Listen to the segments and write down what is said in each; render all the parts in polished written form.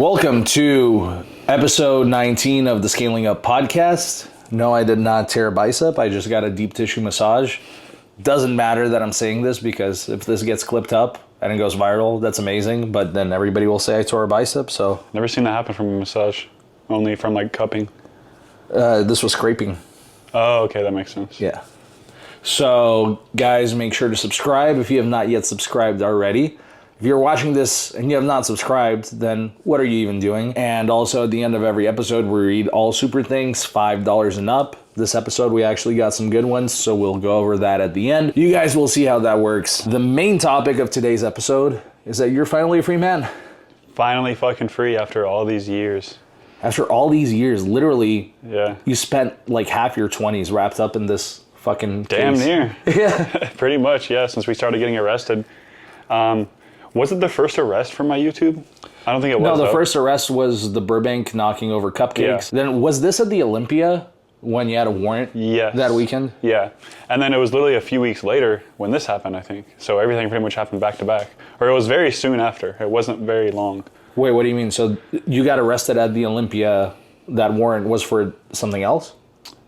Welcome to episode 19 of the Scaling Up podcast. No, I did not tear a bicep. I just got a deep tissue massage. Doesn't matter that I'm saying this because if this gets clipped up and it goes viral, that's amazing. But then everybody will say I tore a bicep, so. Never seen that happen from a massage. Only from like cupping. This was scraping. Oh, okay, that makes sense. Yeah. So, guys, make sure to subscribe if you have not yet subscribed already. If you're watching this and you have not subscribed, then what are you even doing? And also at the end of every episode, we read all super things, $5 and up. This episode, we actually got some good ones, so we'll go over that at the end. You guys will see how that works. The main topic of today's episode is that you're finally a free man. Finally fucking free after all these years. After all these years, literally, Yeah. you spent like half your 20s wrapped up in this fucking Damn case. near. Yeah. Pretty much, yeah, since we started getting arrested. Was it the first arrest for my YouTube? I don't think it was. No, the though. first arrest was the Burbank knocking over cupcakes. Yeah. Then was this at the Olympia when you had a warrant Yes. that weekend? Yeah. And then it was literally a few weeks later when this happened, I think. So everything pretty much happened back to back. Or it was very soon after. It wasn't very long. Wait, what do you mean? So you got arrested at the Olympia, that warrant was for something else?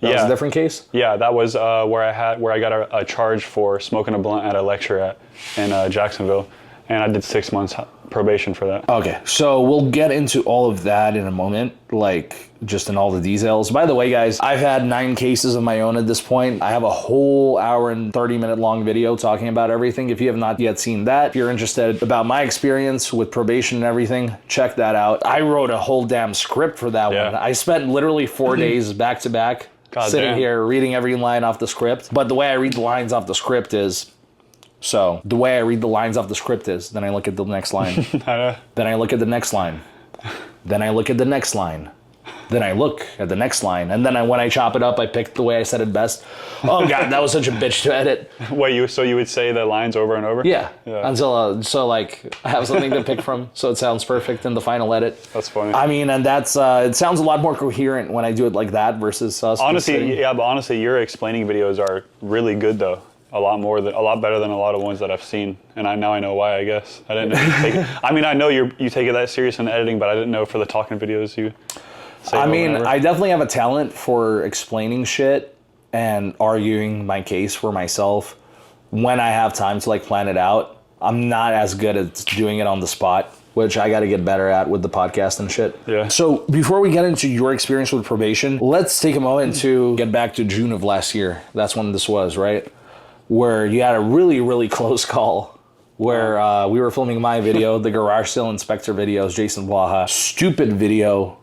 That was a different case? Yeah, that was where I got a charge for smoking a blunt at a lecture in Jacksonville. And I did 6 months probation for that. Okay, so we'll get into all of that in a moment, like just in all the details. By the way, guys, I've had 9 cases of my own at this point. I have a whole hour and 30-minute long video talking about everything. If you have not yet seen that, if you're interested about my experience with probation and everything, check that out. I wrote a whole damn script for that one. I spent literally 4 days back to back sitting here reading every line off the script. But the way I read the lines off the script is... So, the way I read the lines off the script is, then I look at the next line, then I look at the next line, then I look at the next line, then I look at the next line, and then when I chop it up, I pick the way I said it best. Oh God, that was such a bitch to edit. Wait, so you would say the lines over and over? Yeah. Until, so like, I have something to pick from, so it sounds perfect in the final edit. That's funny. I mean, and that's, it sounds a lot more coherent when I do it like that versus us. Honestly, yeah, but honestly, your explaining videos are really good though. A lot better than a lot of ones that I've seen, and I know why. I guess I didn't know you take it. I mean, I know you take it that serious in editing, but I didn't know for the talking videos you. I mean, I definitely have a talent for explaining shit and arguing my case for myself when I have time to like plan it out. I'm not as good at doing it on the spot, which I got to get better at with the podcast and shit. Yeah. So before we get into your experience with probation, let's take a moment to get back to June of last year. That's when this was, right? Where you had a really, really close call where we were filming my video, the garage sale inspector videos, Jason Blaha. Stupid video.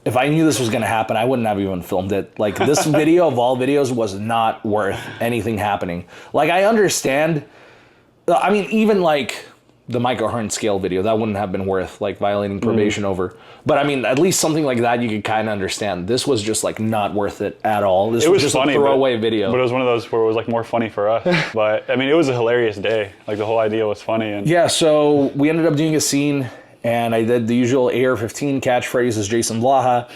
If I knew this was going to happen, I wouldn't have even filmed it. Like, this video of all videos was not worth anything happening. Like, I understand. I mean, even like the Michael Hearn scale video, that wouldn't have been worth like violating probation over. But I mean, at least something like that you could kind of understand. This was just like not worth it at all. This was just funny, a throwaway video. But it was one of those where it was like more funny for us. But I mean, it was a hilarious day. Like the whole idea was funny. And yeah, so we ended up doing a scene, and I did the usual AR-15 catchphrase as Jason Blaha,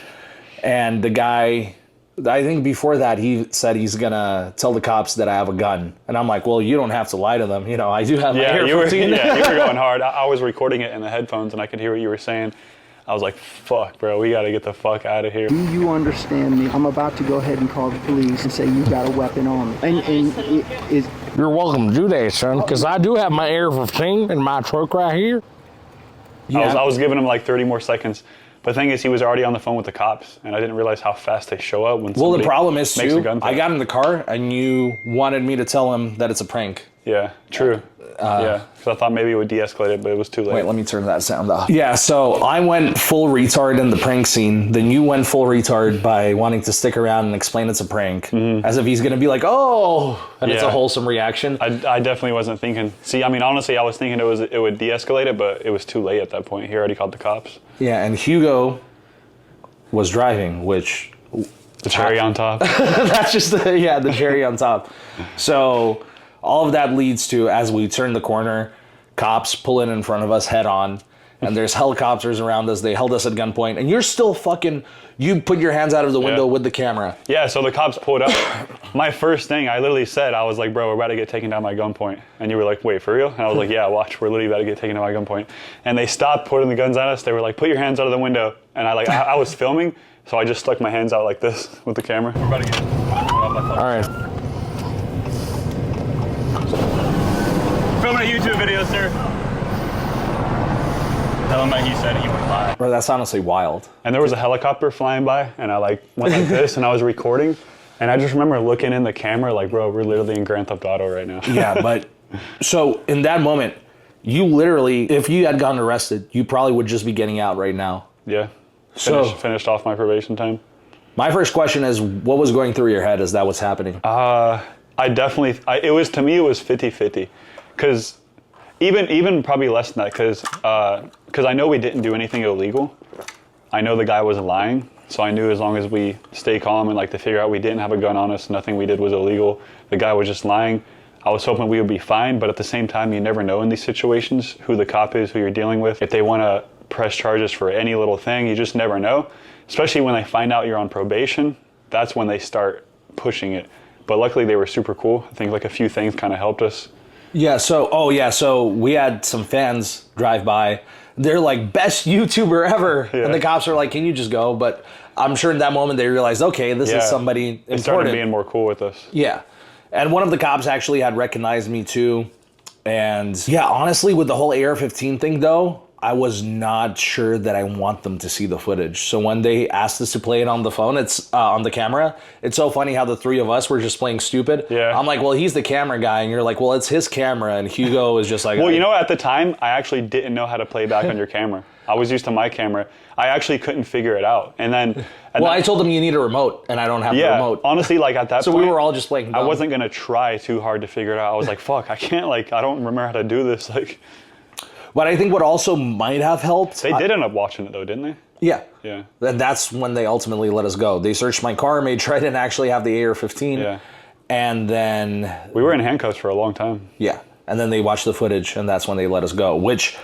and the guy, I think before that, he said he's gonna tell the cops that I have a gun. And I'm like, well, you don't have to lie to them. You know, I do have my AR-15. You were going hard. I was recording it in the headphones, and I could hear what you were saying. I was like, fuck, bro, we gotta get the fuck out of here. Do you understand me? I'm about to go ahead and call the police and say you got a weapon on me. And You're welcome to do that, son, because I do have my AR-15 in my truck right here. I was giving him like 30 more seconds. But the thing is, he was already on the phone with the cops, and I didn't realize how fast they show up when Well, the somebody problem is, makes too, a gun threat. I got in the car, and you wanted me to tell him that it's a prank. Yeah, true. Yeah, because I thought maybe it would de-escalate it, but it was too late. Wait, let me turn that sound off. Yeah, so I went full retard in the prank scene. Then you went full retard by wanting to stick around and explain it's a prank. As if he's going to be like, oh, and it's a wholesome reaction. I definitely wasn't thinking. See, I mean, honestly, I was thinking it would de-escalate it, but it was too late at that point. He already called the cops. Yeah, and Hugo was driving, which... The cherry on top. That's just the cherry on top. So all of that leads to, as we turn the corner, cops pull in front of us head on, and there's helicopters around us. They held us at gunpoint, and you're still fucking. You put your hands out of the window with the camera. Yeah, so the cops pulled up. My first thing, I literally said, I was like, bro, we're about to get taken down by gunpoint. And you were like, wait, for real? And I was like, yeah, watch, we're literally about to get taken down by gunpoint. And they stopped putting the guns at us. They were like, put your hands out of the window. And I was filming, so I just stuck my hands out like this with the camera. We're about to get All right. filming a YouTube video, sir. Tell him that he said he would lie. Bro, that's honestly wild. And there was a helicopter flying by, and I like went like this, and I was recording, and I just remember looking in the camera like, bro, we're literally in Grand Theft Auto right now. Yeah, but so in that moment, you literally, if you had gotten arrested, you probably would just be getting out right now. Yeah. Finished off my probation time. My first question is, what was going through your head as that was happening? It was 50-50, because even probably less than that, because I know we didn't do anything illegal. I know the guy was lying, so I knew as long as we stay calm and like to figure out we didn't have a gun on us, nothing we did was illegal. The guy was just lying. I was hoping we would be fine, but at the same time, you never know in these situations who the cop is, who you're dealing with. If they want to press charges for any little thing, you just never know. Especially when they find out you're on probation, that's when they start pushing it. But luckily, they were super cool. I think like a few things kind of helped us. Yeah, so we had some fans drive by. They're like, best YouTuber ever. Yeah. And the cops are like, can you just go? But I'm sure in that moment they realized, okay, this is somebody important. They started being more cool with us. Yeah. And one of the cops actually had recognized me too. And yeah, honestly, with the whole AR-15 thing though, I was not sure that I want them to see the footage. So when they asked us to play it on the phone, it's on the camera. It's so funny how the three of us were just playing stupid. Yeah. I'm like, well, he's the camera guy. And you're like, well, it's his camera. And Hugo is just like... Well, you know, at the time, I actually didn't know how to play back on your camera. I was used to my camera. I actually couldn't figure it out. And then... I told them you need a remote, and I don't have the remote. Honestly, like at that so point... we were all just playing dumb. I wasn't going to try too hard to figure it out. I was like, fuck, I can't, like, I don't remember how to do this. Like... But I think what also might have helped... They did end up watching it, though, didn't they? Yeah. Yeah. And that's when they ultimately let us go. They searched my car, made sure I didn't actually have the AR-15. Yeah. And then... We were in handcuffs for a long time. Yeah. And then they watched the footage, and that's when they let us go, which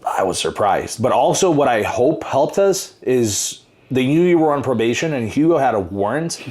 I was surprised. But also what I hope helped us is they knew you were on probation, and Hugo had a warrant.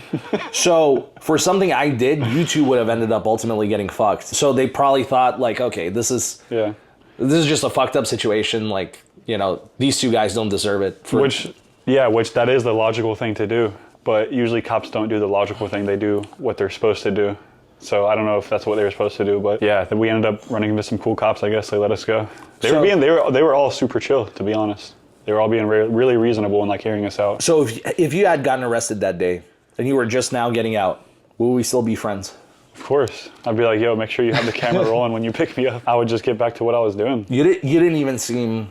So for something I did, you two would have ended up ultimately getting fucked. So they probably thought, like, okay, this is... Yeah. This is just a fucked up situation. Like, you know, these two guys don't deserve it. Which that is the logical thing to do. But usually cops don't do the logical thing. They do what they're supposed to do. So I don't know if that's what they were supposed to do. But yeah, we ended up running into some cool cops. I guess they let us go. They were all super chill, to be honest. They were all being really reasonable and like hearing us out. So if you had gotten arrested that day and you were just now getting out, would we still be friends? Of course. I'd be like, yo, make sure you have the camera rolling when you pick me up. I would just get back to what I was doing. You didn't even seem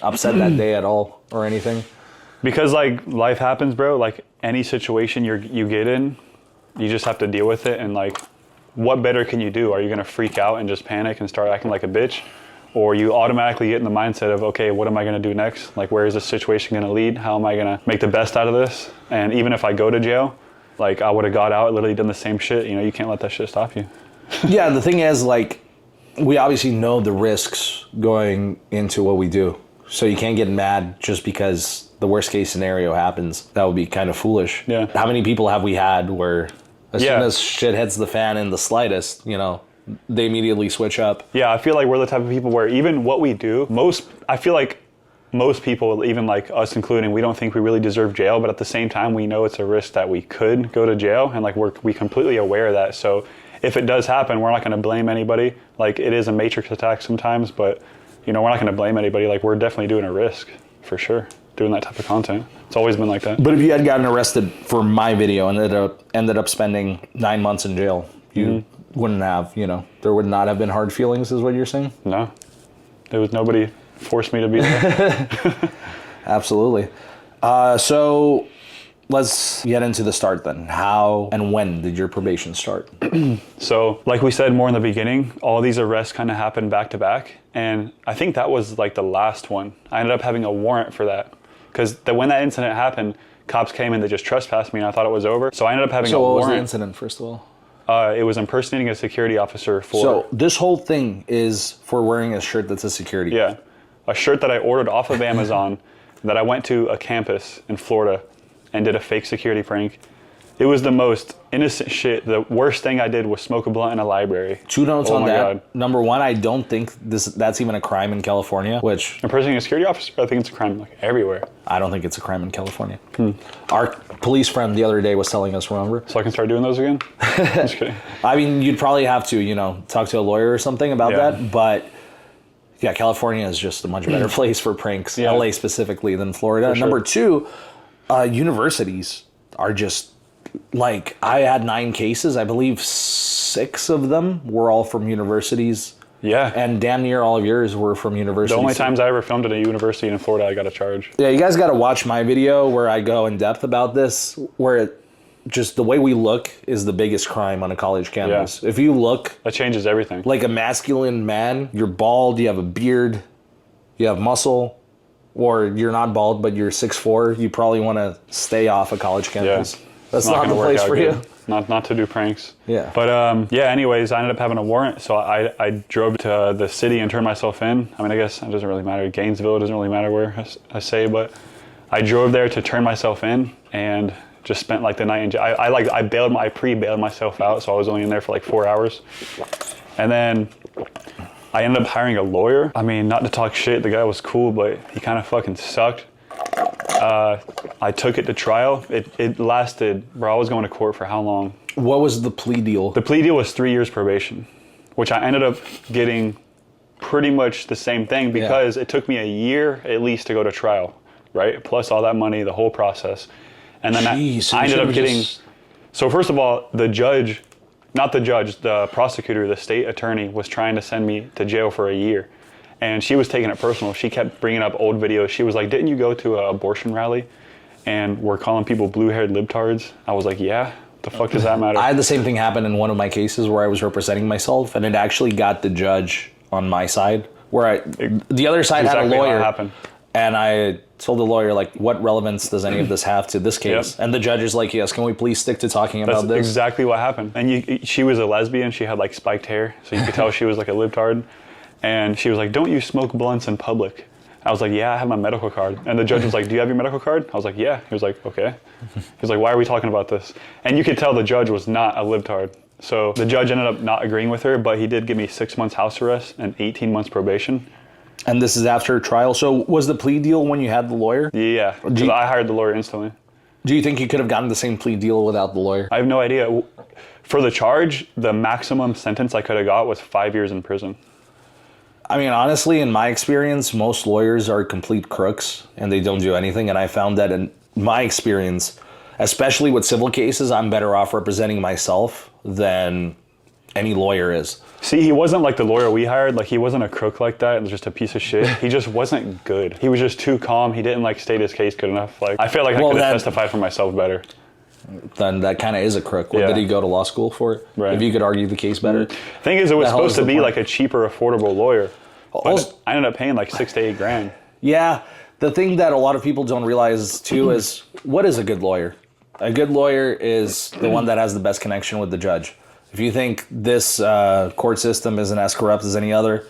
upset that day at all or anything? Because, like, life happens, bro. Like, any situation you get in, you just have to deal with it. And, like, what better can you do? Are you going to freak out and just panic and start acting like a bitch? Or you automatically get in the mindset of, okay, what am I going to do next? Like, where is this situation going to lead? How am I going to make the best out of this? And even if I go to jail, like, I would have got out, literally done the same shit. You know, you can't let that shit stop you. Yeah, the thing is, like, we obviously know the risks going into what we do. So you can't get mad just because the worst case scenario happens. That would be kind of foolish. Yeah. How many people have we had where as soon as shit hits the fan in the slightest, you know, they immediately switch up? Yeah, I feel like we're the type of people where even what we do, I feel like most people, even like us including, we don't think we really deserve jail, but at the same time, we know it's a risk that we could go to jail, and like we completely aware of that. So if it does happen, we're not going to blame anybody. Like, it is a matrix attack sometimes, but you know, we're not going to blame anybody. Like, we're definitely doing a risk for sure, doing that type of content. It's always been like that. But if you had gotten arrested for my video and ended up spending 9 months in jail, you wouldn't have, you know, there would not have been hard feelings, is what you're saying? No, there was nobody forced me to be there. Absolutely. So let's get into the start then. How and when did your probation start? So like we said more in the beginning, all these arrests kind of happened back to back. And I think that was like the last one. I ended up having a warrant for that. Because when that incident happened, cops came and they just trespassed me and I thought it was over. So I ended up having a warrant. So what was the incident, first of all? It was impersonating a security officer for... So this whole thing is for wearing a shirt that's a security. Yeah. a shirt that I ordered off of Amazon that I went to a campus in Florida and did a fake security prank. It was the most innocent shit. The worst thing I did was smoke a blunt in a library. 2 notes on my that. God. Number one, I don't think that's even a crime in California, which Impersonating a security officer, I think it's a crime like everywhere. I don't think it's a crime in California. Our police friend the other day was telling us, remember? So I can start doing those again? Just kidding. I mean, you'd probably have to, you know, talk to a lawyer or something about that, but yeah, California is just a much better place for pranks, LA specifically, than Florida. For sure. Number two, universities are just, like, I had 9 cases. I believe 6 of them were all from universities. Yeah. And damn near all of yours were from universities. The only times I ever filmed at a university in Florida, I got a charge. Yeah, you guys got to watch my video where I go in depth about this, where just the way we look is the biggest crime on a college campus. Yeah. If you look That changes everything. like a masculine man, you're bald, you have a beard, you have muscle, or you're not bald, but you're 6'4", you probably want to stay off a college campus. That's not the gonna work place out for good. you. Not to do pranks. Yeah. But yeah, anyways, I ended up having a warrant, so I drove to the city and turned myself in. I mean, I guess it doesn't really matter. Gainesville, it doesn't really matter where I say, but I drove there to turn myself in and just spent like the night in jail. I pre-bailed myself out, so I was only in there for like 4 hours. And then I ended up hiring a lawyer. I mean, not to talk shit, the guy was cool, but he kind of fucking sucked. I took it to trial. It lasted, bro, I was going to court for how long? What was the plea deal? The plea deal was 3 years probation, which I ended up getting pretty much the same thing because it took me a year at least to go to trial, right? Plus all that money, the whole process. And then I ended up getting, so first of all, the prosecutor, the state attorney was trying to send me to jail for a year. And she was taking it personal. She kept bringing up old videos. She was like, didn't you go to an abortion rally and we're calling people blue-haired libtards? I was like, yeah. The fuck does that matter? I had the same thing happen in one of my cases where I was representing myself, and it actually got the judge on my side, where the other side had a lawyer. Happened. And I told the lawyer, like, what relevance does any of this have to this case? Yep. And the judge is like, yes, can we please stick to talking about this? That's exactly what happened. And she was a lesbian. She had like spiked hair, so you could tell she was like a libtard. And she was like, don't you smoke blunts in public? I was like, yeah, I have my medical card. And the judge was like, do you have your medical card? I was like, yeah. He was like, okay. He was like, why are we talking about this? And you could tell the judge was not a libtard. So the judge ended up not agreeing with her, but he did give me 6 months house arrest and 18 months probation. And this is after trial. So was the plea deal when you had the lawyer? Yeah, because I hired the lawyer instantly. Do you think you could have gotten the same plea deal without the lawyer? I have no idea. For the charge, the maximum sentence I could have got was 5 years in prison. I mean, honestly, in my experience, most lawyers are complete crooks and they don't do anything. And I found that in my experience, especially with civil cases, I'm better off representing myself than any lawyer is. See, he wasn't like the lawyer we hired. Like, he wasn't a crook like that. It was just a piece of shit. He just wasn't good. He was just too calm. He didn't like state his case good enough. Like, I feel like I could have testified for myself better. Then that kind of is a crook. What did he go to law school for? Right. If you could argue the case better. Thing is, it was supposed to be like a cheaper, affordable lawyer. But Also, I ended up paying like $6,000 to $8,000. Yeah. The thing that a lot of people don't realize too is, what is a good lawyer? A good lawyer is the one that has the best connection with the judge. If you think this court system isn't as corrupt as any other,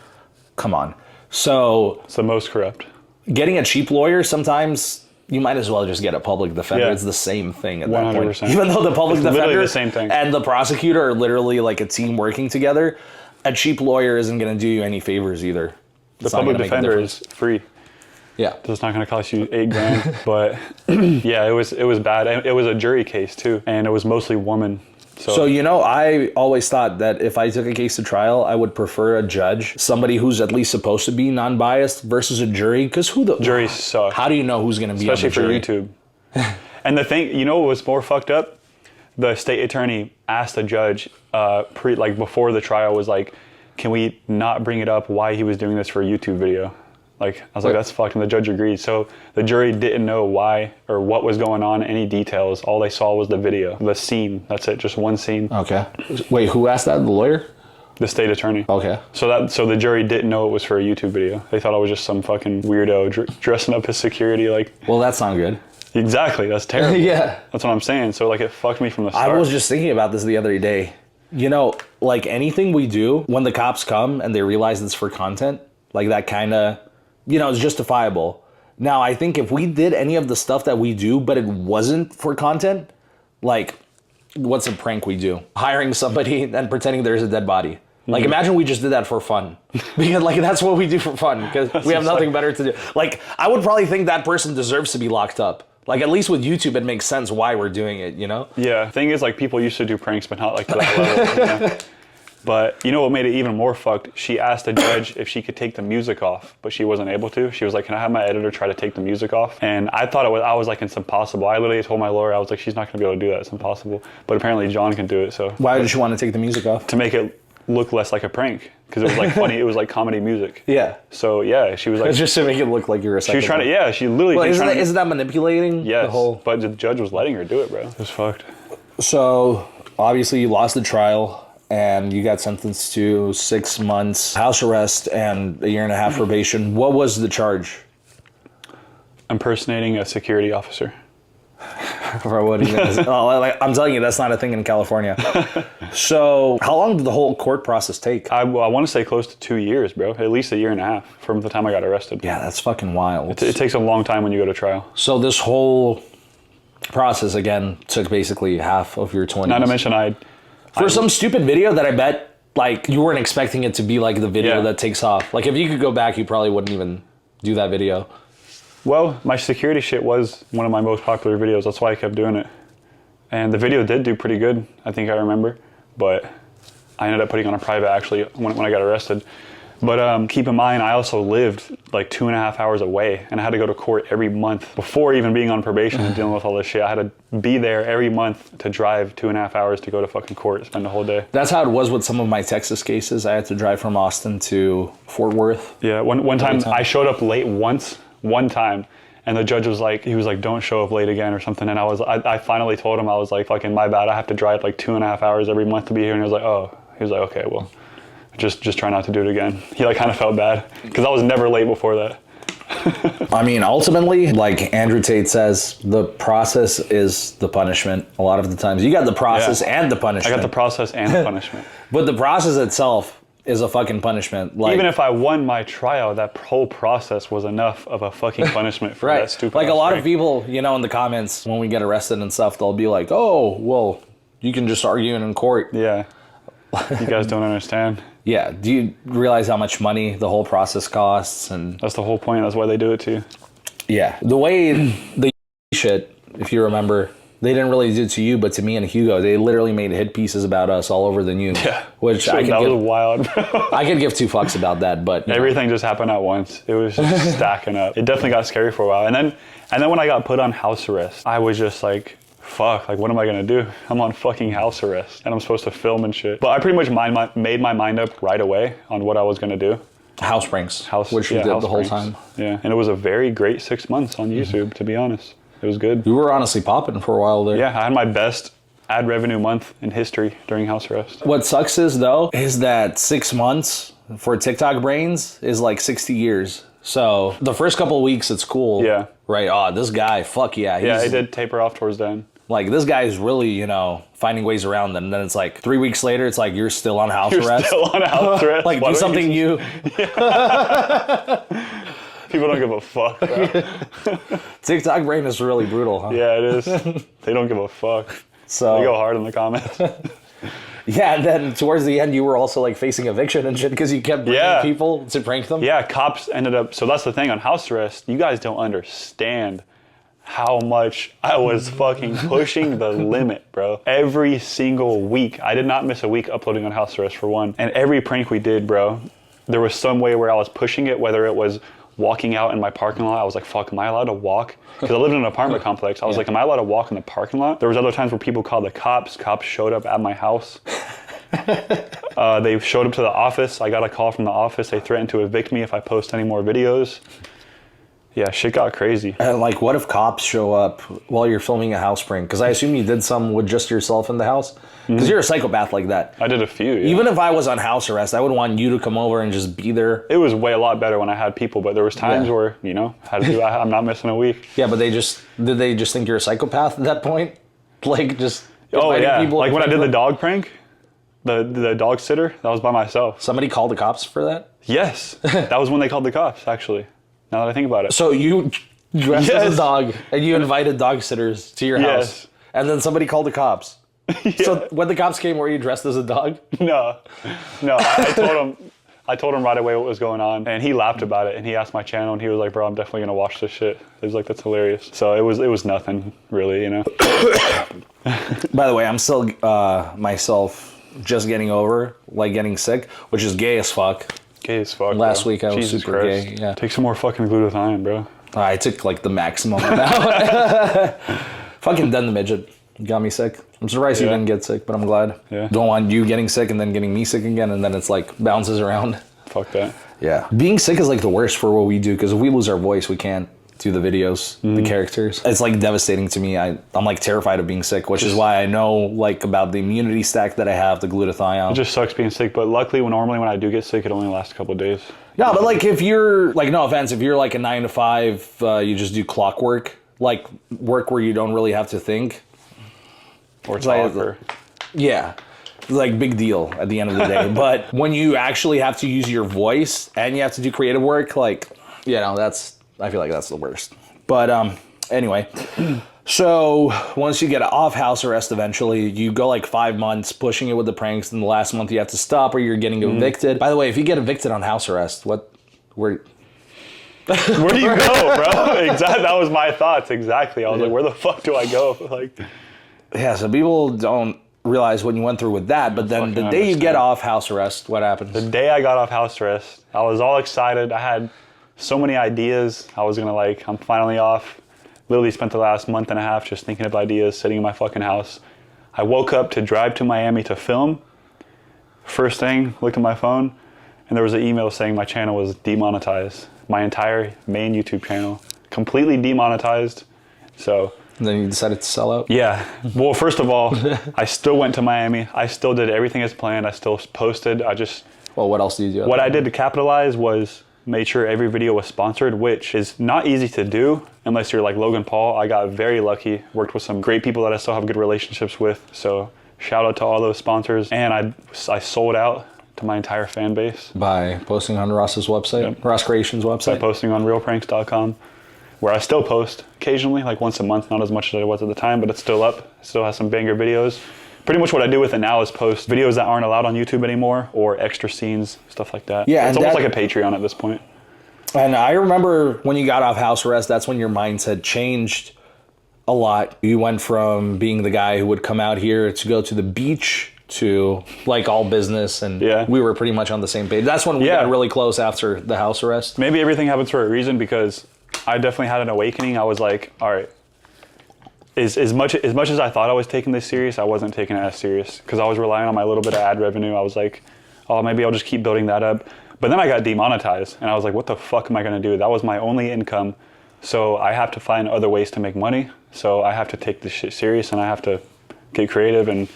come on. So It's the most corrupt. getting a cheap lawyer, sometimes you might as well just get a public defender. Yeah. It's the same thing at that 100%. point. Even though the public It's literally defender the same thing. and the prosecutor are literally like a team working together, a cheap lawyer isn't going to do you any favors either. The public defender is free. Yeah. It's not going to cost you $8,000, but yeah, it was bad. And it was a jury case too, and it was mostly women. So, you know, I always thought that if I took a case to trial, I would prefer a judge, somebody who's at least supposed to be non-biased, versus a jury. Because juries suck. How do you know who's going to be especially on the for YouTube? And the thing, you know, what was more fucked up? The state attorney asked the judge, before the trial, was like, "Can we not bring it up why he was doing this for a YouTube video?" Like, I was like, that's fucked, and the judge agreed. So the jury didn't know why or what was going on, any details. All they saw was the video, the scene. That's it, just one scene. Okay. Wait, who asked that? The lawyer? The state attorney. Okay. So the jury didn't know it was for a YouTube video. They thought it was just some fucking weirdo dressing up as security. Like, well, that's not good. Exactly, that's terrible. Yeah. That's what I'm saying. So like, it fucked me from the start. I was just thinking about this the other day. You know, like anything we do, when the cops come and they realize it's for content, like that kind of you know, it's justifiable. Now, I think if we did any of the stuff that we do, but it wasn't for content, like, what's a prank we do? Hiring somebody and pretending there's a dead body. Like, imagine we just did that for fun. Because, like, that's what we do for fun. Because we have nothing better to do. Like, I would probably think that person deserves to be locked up. Like, at least with YouTube, it makes sense why we're doing it, you know? Yeah. Thing is, like, people used to do pranks, but not, like, to that level. You know? But you know what made it even more fucked? She asked the judge if she could take the music off, but she wasn't able to. She was like, can I have my editor try to take the music off? And I thought I was like, it's impossible. I literally told my lawyer, I was like, she's not gonna be able to do that, it's impossible. But apparently John can do it, so. Why did she want to take the music off? To make it look less like a prank, because it was like funny, it was like comedy music. Yeah. So yeah, she was like. Just to make it look like you're a She was trying to, yeah, she literally. Well, isn't that manipulating? Yes, the whole... but the judge was letting her do it, bro. It was fucked. So, obviously you lost the trial. And you got sentenced to 6 months house arrest and a 1.5 years probation. What was the charge? Impersonating a security officer. For what even is? I'm telling you, that's not a thing in California. So, how long did the whole court process take? I want to say close to 2 years, bro. At least a 1.5 years from the time I got arrested. Yeah, that's fucking wild. It takes a long time when you go to trial. So this whole process, again, took basically half of your 20s. Not to mention For some stupid video that I bet, like, you weren't expecting it to be, like, the video that takes off. Like, if you could go back, you probably wouldn't even do that video. Well, my security shit was one of my most popular videos. That's why I kept doing it. And the video did do pretty good, I think I remember. But I ended up putting on a private, actually, when I got arrested. But keep in mind, I also lived like 2.5 hours away, and I had to go to court every month before even being on probation and dealing with all this shit. I had to be there every month to drive 2.5 hours to go to fucking court, spend the whole day. That's how it was with some of my Texas cases. I had to drive from Austin to Fort Worth. Yeah, one time I showed up late one time, and the judge was like, don't show up late again or something. And I finally told him, I was like, fucking my bad. I have to drive like 2.5 hours every month to be here. And he was like, oh, okay, well. Just try not to do it again. He like kind of felt bad because I was never late before that. I mean, ultimately, like Andrew Tate says, the process is the punishment. A lot of the times, you got the process and the punishment. I got the process and the punishment. But the process itself is a fucking punishment. Like, even if I won my trial, that whole process was enough of a fucking punishment for that stupid. Like a lot of people, you know, in the comments when we get arrested and stuff, they'll be like, "Oh, well, you can just argue it in court." Yeah. You guys don't understand. Yeah. Do you realize how much money the whole process costs? And that's the whole point. That's why they do it to you. Yeah. The way the shit, if you remember, they didn't really do it to you, but to me and Hugo, they literally made hit pieces about us all over the news. Yeah. Which that was wild. I could give two fucks about that, but everything just happened at once. It was just stacking up. It definitely got scary for a while. And then when I got put on house arrest, I was just like, fuck, like what am I gonna do? I'm on fucking house arrest and I'm supposed to film and shit. But I pretty much made my mind up right away on what I was gonna do. House pranks, which you did the whole time. Yeah, and it was a very great 6 months on YouTube, to be honest. It was good. You were honestly popping for a while there. Yeah, I had my best ad revenue month in history during house arrest. What sucks is that 6 months for TikTok brains is like 60 years. So the first couple of weeks, it's cool. Yeah. Right. Oh, this guy, fuck yeah. Yeah, I did taper off towards then. Like, this guy is really, you know, finding ways around them. And then it's like 3 weeks later, it's like, you're still on house arrest. Still on house arrest. Like, do something new. People don't give a fuck, bro. TikTok brain is really brutal, huh? Yeah, it is. They don't give a fuck. So they go hard in the comments. Yeah, and then towards the end, you were also like facing eviction and shit because you kept bringing people to prank them. Yeah, cops ended up. So that's the thing on house arrest. You guys don't understand how much I was fucking pushing the limit, bro. Every single week. I did not miss a week uploading on house arrest, for one. And every prank we did, bro, there was some way where I was pushing it, whether it was walking out in my parking lot. I was like, fuck, am I allowed to walk? Because I lived in an apartment complex. I was like, am I allowed to walk in the parking lot? There was other times where people called the cops. Cops showed up at my house. They showed up to the office. I got a call from the office. They threatened to evict me if I post any more videos. Yeah, shit got crazy. And like, what if cops show up while you're filming a house prank? Because I assume you did some with just yourself in the house. Because you're a psychopath like that. I did a few, yeah. Even if I was on house arrest, I would want you to come over and just be there. It was a lot better when I had people, but there was times where, you know, I'm not missing a week. Yeah, but did they just think you're a psychopath at that point? Like, just people like when I did the dog prank, the dog sitter, that was by myself. Somebody called the cops for that? Yes. That was when they called the cops, actually. Now that I think about it. So you dressed as a Yes. dog and you invited dog sitters to your house. Yes. And then somebody called the cops. So when the cops came, were you dressed as a dog? No. I told him right away what was going on, and he laughed about it, and he asked my channel, and he was like, bro, I'm definitely going to watch this shit. He was like, that's hilarious. So it was nothing, really, you know? By the way, I'm still myself just getting over, like, getting sick, which is gay as fuck. Gay as fuck, Last bro. week I was Jesus super Christ. gay, yeah. Take some more fucking glutathione, bro. I took, like, the maximum amount. Fucking Den the Midget got me sick. I'm surprised you Yeah. didn't get sick, but I'm glad. Yeah. Don't want you getting sick and then getting me sick again, and then it's, like, bounces around. Fuck that. Yeah. Being sick is, like, the worst for what we do, because if we lose our voice, we can't do the videos, the characters. It's, like, devastating to me. I'm, like, terrified of being sick, which is why I know, like, about the immunity stack that I have, the glutathione. It just sucks being sick, but luckily, normally when I do get sick, it only lasts a couple of days. No, but, like, if you're, like, no offense, if you're, like, a 9 to 5, you just do clockwork, like, work where you don't really have to think. Or like- talk, or... Yeah. Like, big deal at the end of the day. But when you actually have to use your voice and you have to do creative work, like, you know, I feel like that's the worst. But anyway, so once you get off house arrest eventually, you go like 5 months pushing it with the pranks, and the last month you have to stop or you're getting evicted. By the way, if you get evicted on house arrest, where Where do you go, bro? Exactly. That was my thoughts, exactly. I was like, where the fuck do I go? Like, yeah, so people don't realize what you went through with that, but then the Fucking day you get understand. off house arrest, what happens? the day I got off house arrest, I was all excited. I had so many ideas. I was gonna, like, I'm finally off. Literally spent the last month and a half just thinking of ideas, sitting in my fucking house. I woke up to drive to Miami to film. First thing, looked at my phone, and there was an email saying my channel was demonetized. My entire main YouTube channel, completely demonetized. So, And then you decided to sell out? yeah. Well, first of all, I still went to Miami. I still did everything as planned. I still posted. Well, what else do you do? What I did to capitalize was made sure every video was sponsored, which is not easy to do unless you're like Logan Paul. I got very lucky, worked with some great people that I still have good relationships with. So shout out to all those sponsors. And I sold out to my entire fan base By posting on Ross's website, Ross Creations by website. posting on realpranks.com, where I still post occasionally, like once a month, not as much as I was at the time, but it's still up. It still has some banger videos. Pretty much what I do with it now is post videos that aren't allowed on YouTube anymore, or extra scenes, stuff like that. Yeah, it's and almost that- like a Patreon at this point. And I remember when you got off house arrest, that's when your mindset changed a lot. You went from being the guy who would come out here to go to the beach to like all business, and Yeah. we were pretty much on the same page. That's when we Yeah. got really close after the house arrest. Maybe everything happens for a reason, because I definitely had an awakening. I was like, all right, as much as I thought I was taking this serious, I wasn't taking it as serious, because I was relying on my little bit of ad revenue. I was like, oh, maybe I'll just keep building that up. But then I got demonetized, and I was like, what the fuck am I going to do? That was my only income. So I have to find other ways to make money. So I have to take this shit serious, and I have to get creative and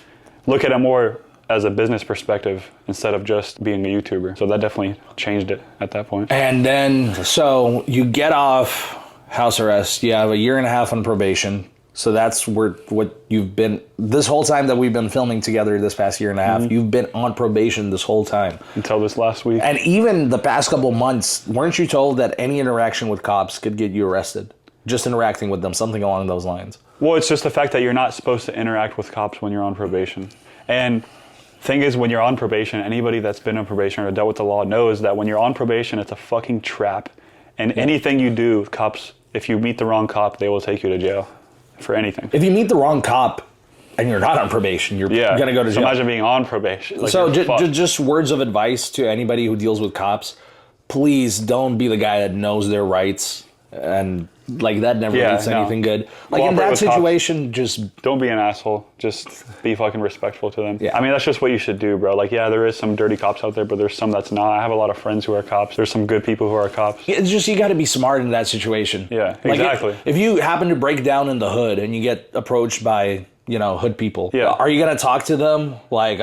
look at it more as a business perspective instead of just being a YouTuber. So that definitely changed it at that point. And then, so you get off house arrest, you have a year and a half on probation. So that's what you've been, this whole time that we've been filming together this past year and a half, you've been on probation this whole time. Until this last week. And even the past couple months, weren't you told that any interaction with cops could get you arrested? Just interacting with them, something along those lines. Well, it's just the fact that you're not supposed to interact with cops when you're on probation. And thing is, when you're on probation, anybody that's been on probation or dealt with the law knows that when you're on probation, it's a fucking trap. And anything you do, cops, if you meet the wrong cop, they will take you to jail for anything. If you meet the wrong cop and you're not on probation, you're going to go to So jail. imagine being on probation. Like, So you're fucked. just words of advice to anybody who deals with cops. Please don't be the guy that knows their rights, and like that never leads to anything good. Like in Cooperate that with cops. situation, just Don't be an asshole. Just be fucking respectful to them. Yeah. I mean, that's just what you should do, bro. Like, yeah, there is some dirty cops out there, but there's some that's not. I have a lot of friends who are cops. There's some good people who are cops. it's just you got to be smart in that situation. Yeah, Like exactly. if you happen to break down in the hood and you get approached by hood people. Yeah. Are you going to talk to them like,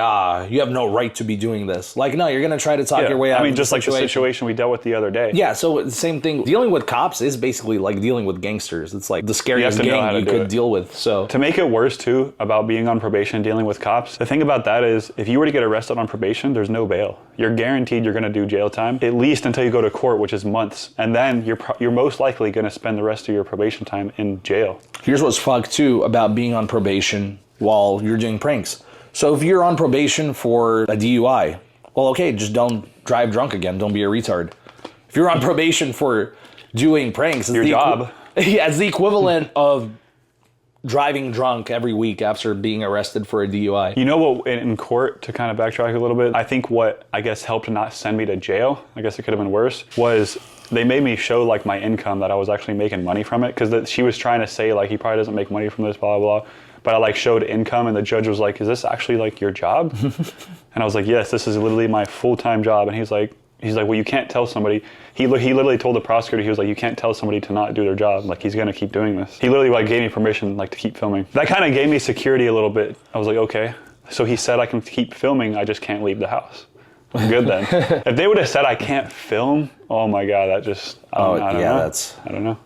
you have no right to be doing this? Like, no, you're going to try to talk your way out of the just like the situation we dealt with the other day. Yeah, so the same thing. Dealing with cops is basically like dealing with gangsters. It's like the scariest gang you could deal with. So to make it worse, too, about being on probation, dealing with cops, the thing about that is if you were to get arrested on probation, there's no bail. You're guaranteed you're going to do jail time, at least until you go to court, which is months. And then you're most likely going to spend the rest of your probation time in jail. Here's what's fucked, too, about being on probation while you're doing pranks. So if you're on probation for a DUI, well, okay, just don't drive drunk again. Don't be a retard. If you're on probation for doing pranks, your job. It's the equivalent of driving drunk every week after being arrested for a DUI. You know what, in court, to kind of backtrack a little bit, I think what, I guess, helped not send me to jail, I guess it could have been worse, was they made me show, like, my income, that I was actually making money from it, because she was trying to say, like, he probably doesn't make money from this, blah, blah, blah. But I, like, showed income, and the judge was like, is this actually, like, your job? And I was like, yes, this is literally my full-time job. And he's like, well, you can't tell somebody. He literally told the prosecutor, he was like, you can't tell somebody to not do their job. Like, he's going to keep doing this. He literally, like, gave me permission, like, to keep filming. That kind of gave me security a little bit. I was like, okay. So he said I can keep filming, I just can't leave the house. I'm good then. If they would have said I can't film, oh my God, that just, I don't know.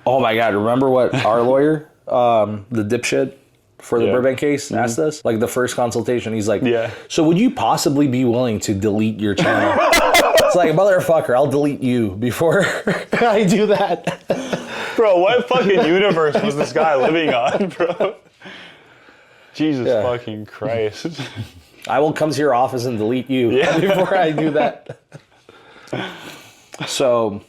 Oh my God, remember what our lawyer, the dipshit for the Burbank case, asked us? Like the first consultation, he's like, so would you possibly be willing to delete your channel? It's like, motherfucker, I'll delete you before I do that. Bro, what fucking universe was this guy living on, bro? Jesus fucking Christ. I will come to your office and delete you before I do that. So,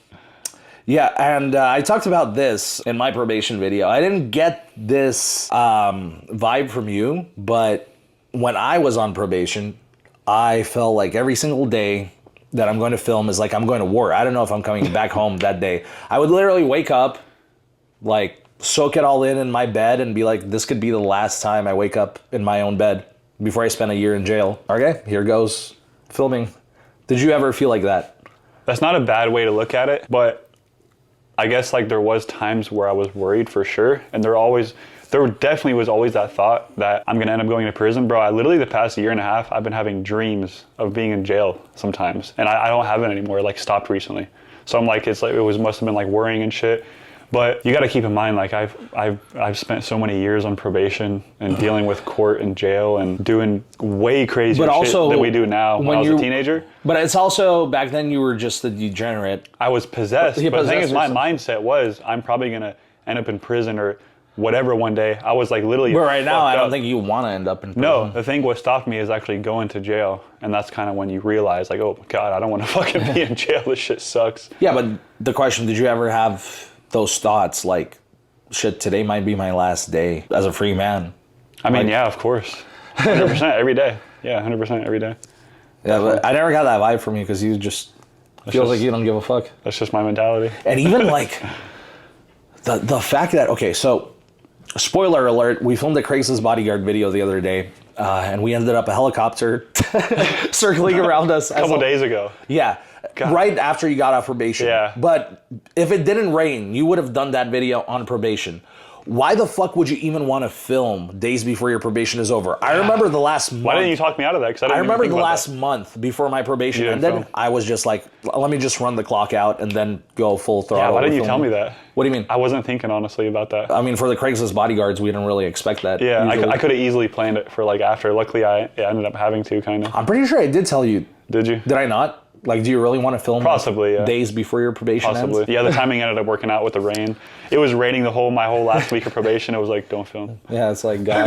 yeah, and I talked about this in my probation video. I didn't get this vibe from you, but when I was on probation, I felt like every single day that I'm going to film is like I'm going to war. I don't know if I'm coming back home that day. I would literally wake up, like, soak it all in my bed and be like, this could be the last time I wake up in my own bed before I spend a year in jail. Okay, here goes filming. Did you ever feel like that? That's not a bad way to look at it, but I guess like there was times where I was worried for sure. And there definitely was always that thought that I'm gonna end up going to prison. Bro, I literally the past year and a half, I've been having dreams of being in jail sometimes. And I don't have it anymore, like stopped recently. So I'm like, must have been like worrying and shit. But you got to keep in mind, like I've spent so many years on probation and dealing with court and jail and doing way crazier shit than we do now when I was a teenager. But it's also, back then you were just a degenerate. I was possessed. But the thing is, my mindset was, I'm probably going to end up in prison or whatever one day. I was like literally But right now, I don't think you want to end up in prison. No, the thing what stopped me is actually going to jail. And that's kind of when you realize, like, oh my God, I don't want to fucking be in jail. This shit sucks. Yeah, but the question, did you ever have those thoughts like, shit, today might be my last day as a free man? I mean, yeah, of course. 100% every day. Yeah, 100% every day. Yeah, but I never got that vibe from you because you just feels like you don't give a fuck. That's just my mentality. And even like the fact that, okay, so spoiler alert, we filmed a Craigslist bodyguard video the other day and we ended up a helicopter circling around us. A couple days ago. Yeah. God. Right after you got off probation. Yeah. But if it didn't rain, you would have done that video on probation. Why the fuck would you even want to film days before your probation is over? I remember the last month. Why didn't you talk me out of that? Because I remember the last month before my probation ended, I was just like, let me just run the clock out and then go full throttle. Yeah, why didn't you tell me that? What do you mean? I wasn't thinking honestly about that. I mean, for the Craigslist bodyguards, we didn't really expect that. Yeah, I could have easily planned it for like after. Luckily, I ended up having to kind of. I'm pretty sure I did tell you. Did you? Did I not? Like, do you really want to film possibly days before your probation ends? Yeah, the timing ended up working out with the rain. It was raining my whole last week of probation. It was like, don't film. Yeah, it's like, God.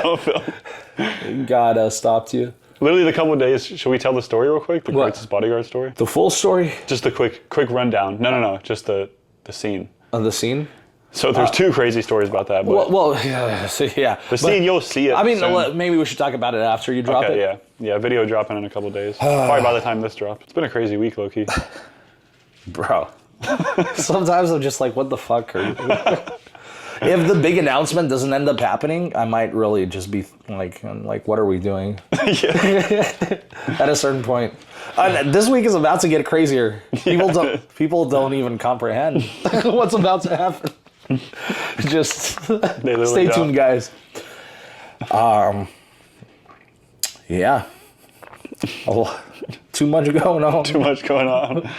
Don't film. God stopped you. Literally the couple of days, should we tell the story real quick? The Craigslist bodyguard story? The full story? Just a quick rundown. No, just the scene. The scene? So there's two crazy stories about that. But well, yeah. The scene, you'll see it. I mean, soon. maybe we should talk about it after you drop it. Yeah, video dropping in a couple days. Probably by the time this drops. It's been a crazy week, low-key. Bro. Sometimes I'm just like, what the fuck? If the big announcement doesn't end up happening, I might really just be like, what are we doing? At a certain point. This week is about to get crazier. People don't even comprehend what's about to happen. Just stay tuned, guys. Yeah. Too much going on. Too much going on.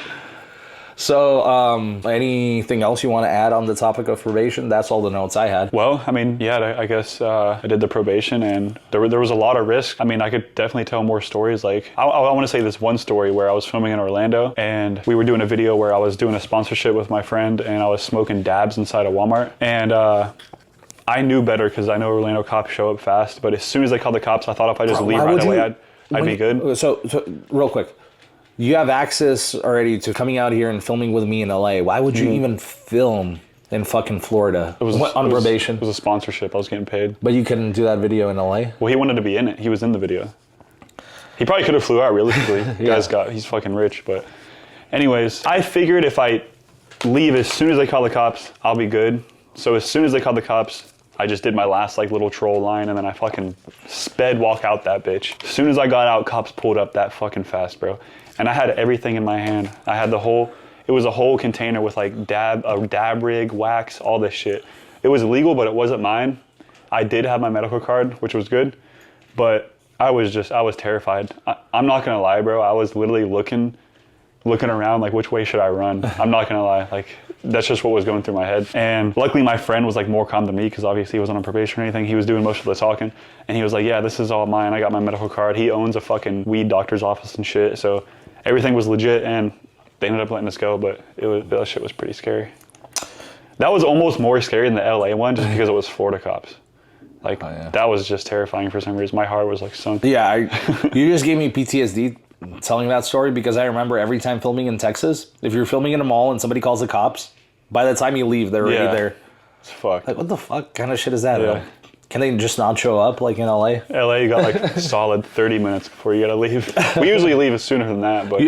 So, anything else you want to add on the topic of probation? That's all the notes I had. Well, I mean, yeah, I guess I did the probation, and there was a lot of risk. I mean, I could definitely tell more stories. Like, I want to say this one story where I was filming in Orlando, and we were doing a video where I was doing a sponsorship with my friend, and I was smoking dabs inside a Walmart. And I knew better because I know Orlando cops show up fast. But as soon as they called the cops, I thought if I just leave right away, I'd be good. So, real quick. You have access already to coming out here and filming with me in LA. Why would you even film in fucking Florida on probation? It was a sponsorship. I was getting paid. But you couldn't do that video in LA? Well, he wanted to be in it. He was in the video. He probably could have flew out realistically. He's fucking rich. But anyways, I figured if I leave as soon as they call the cops, I'll be good. So as soon as they called the cops, I just did my last like little troll line, and then I fucking walk out that bitch. As soon as I got out, cops pulled up that fucking fast, bro. And I had everything in my hand. I had it was a whole container with like a dab rig, wax, all this shit. It was illegal, but it wasn't mine. I did have my medical card, which was good, but I was terrified. I'm not gonna lie, bro. I was literally looking around like, which way should I run? I'm not gonna lie. Like, that's just what was going through my head. And luckily my friend was like more calm than me because obviously he wasn't on probation or anything. He was doing most of the talking, and he was like, yeah, this is all mine. I got my medical card. He owns a fucking weed doctor's office and shit. So everything was legit, and they ended up letting us go, but that shit was pretty scary. That was almost more scary than the LA one just because it was Florida cops. Like, that was just terrifying for some reason. My heart was like sunk. Yeah, you just gave me PTSD telling that story because I remember every time filming in Texas, if you're filming in a mall and somebody calls the cops, by the time you leave, they're already there. It's fucked. Like, what the fuck kind of shit is that? Yeah. Can they just not show up like in LA? LA, you got like solid 30 minutes before you gotta leave. We usually leave as sooner than that, but...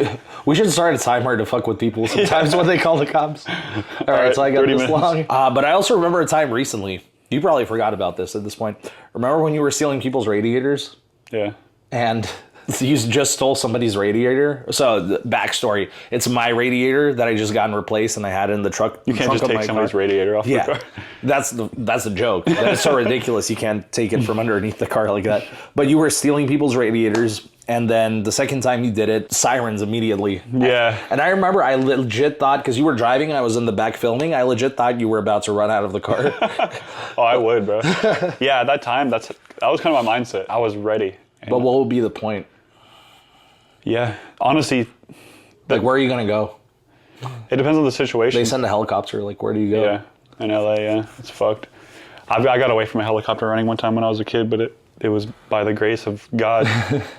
We should start a timer to fuck with people sometimes when they call the cops. All right, so I got this long. But I also remember a time recently, you probably forgot about this at this point. Remember when you were stealing people's radiators? Yeah. And you just stole somebody's radiator? So, the backstory, it's my radiator that I just got replaced and I had it in the truck. You can't just take somebody's radiator off the car. That's a joke. That's so ridiculous. You can't take it from underneath the car like that. But you were stealing people's radiators, and then the second time you did it, sirens immediately. Yeah. And I remember I legit thought, because you were driving and I was in the back filming, I legit thought you were about to run out of the car. Oh, I would, bro. Yeah, at that time, that was kind of my mindset. I was ready. But what would be the point? Yeah, honestly. Like, where are you going to go? It depends on the situation. They send a helicopter, like, where do you go? Yeah, in LA, yeah, it's fucked. I got away from a helicopter running one time when I was a kid, but it was by the grace of God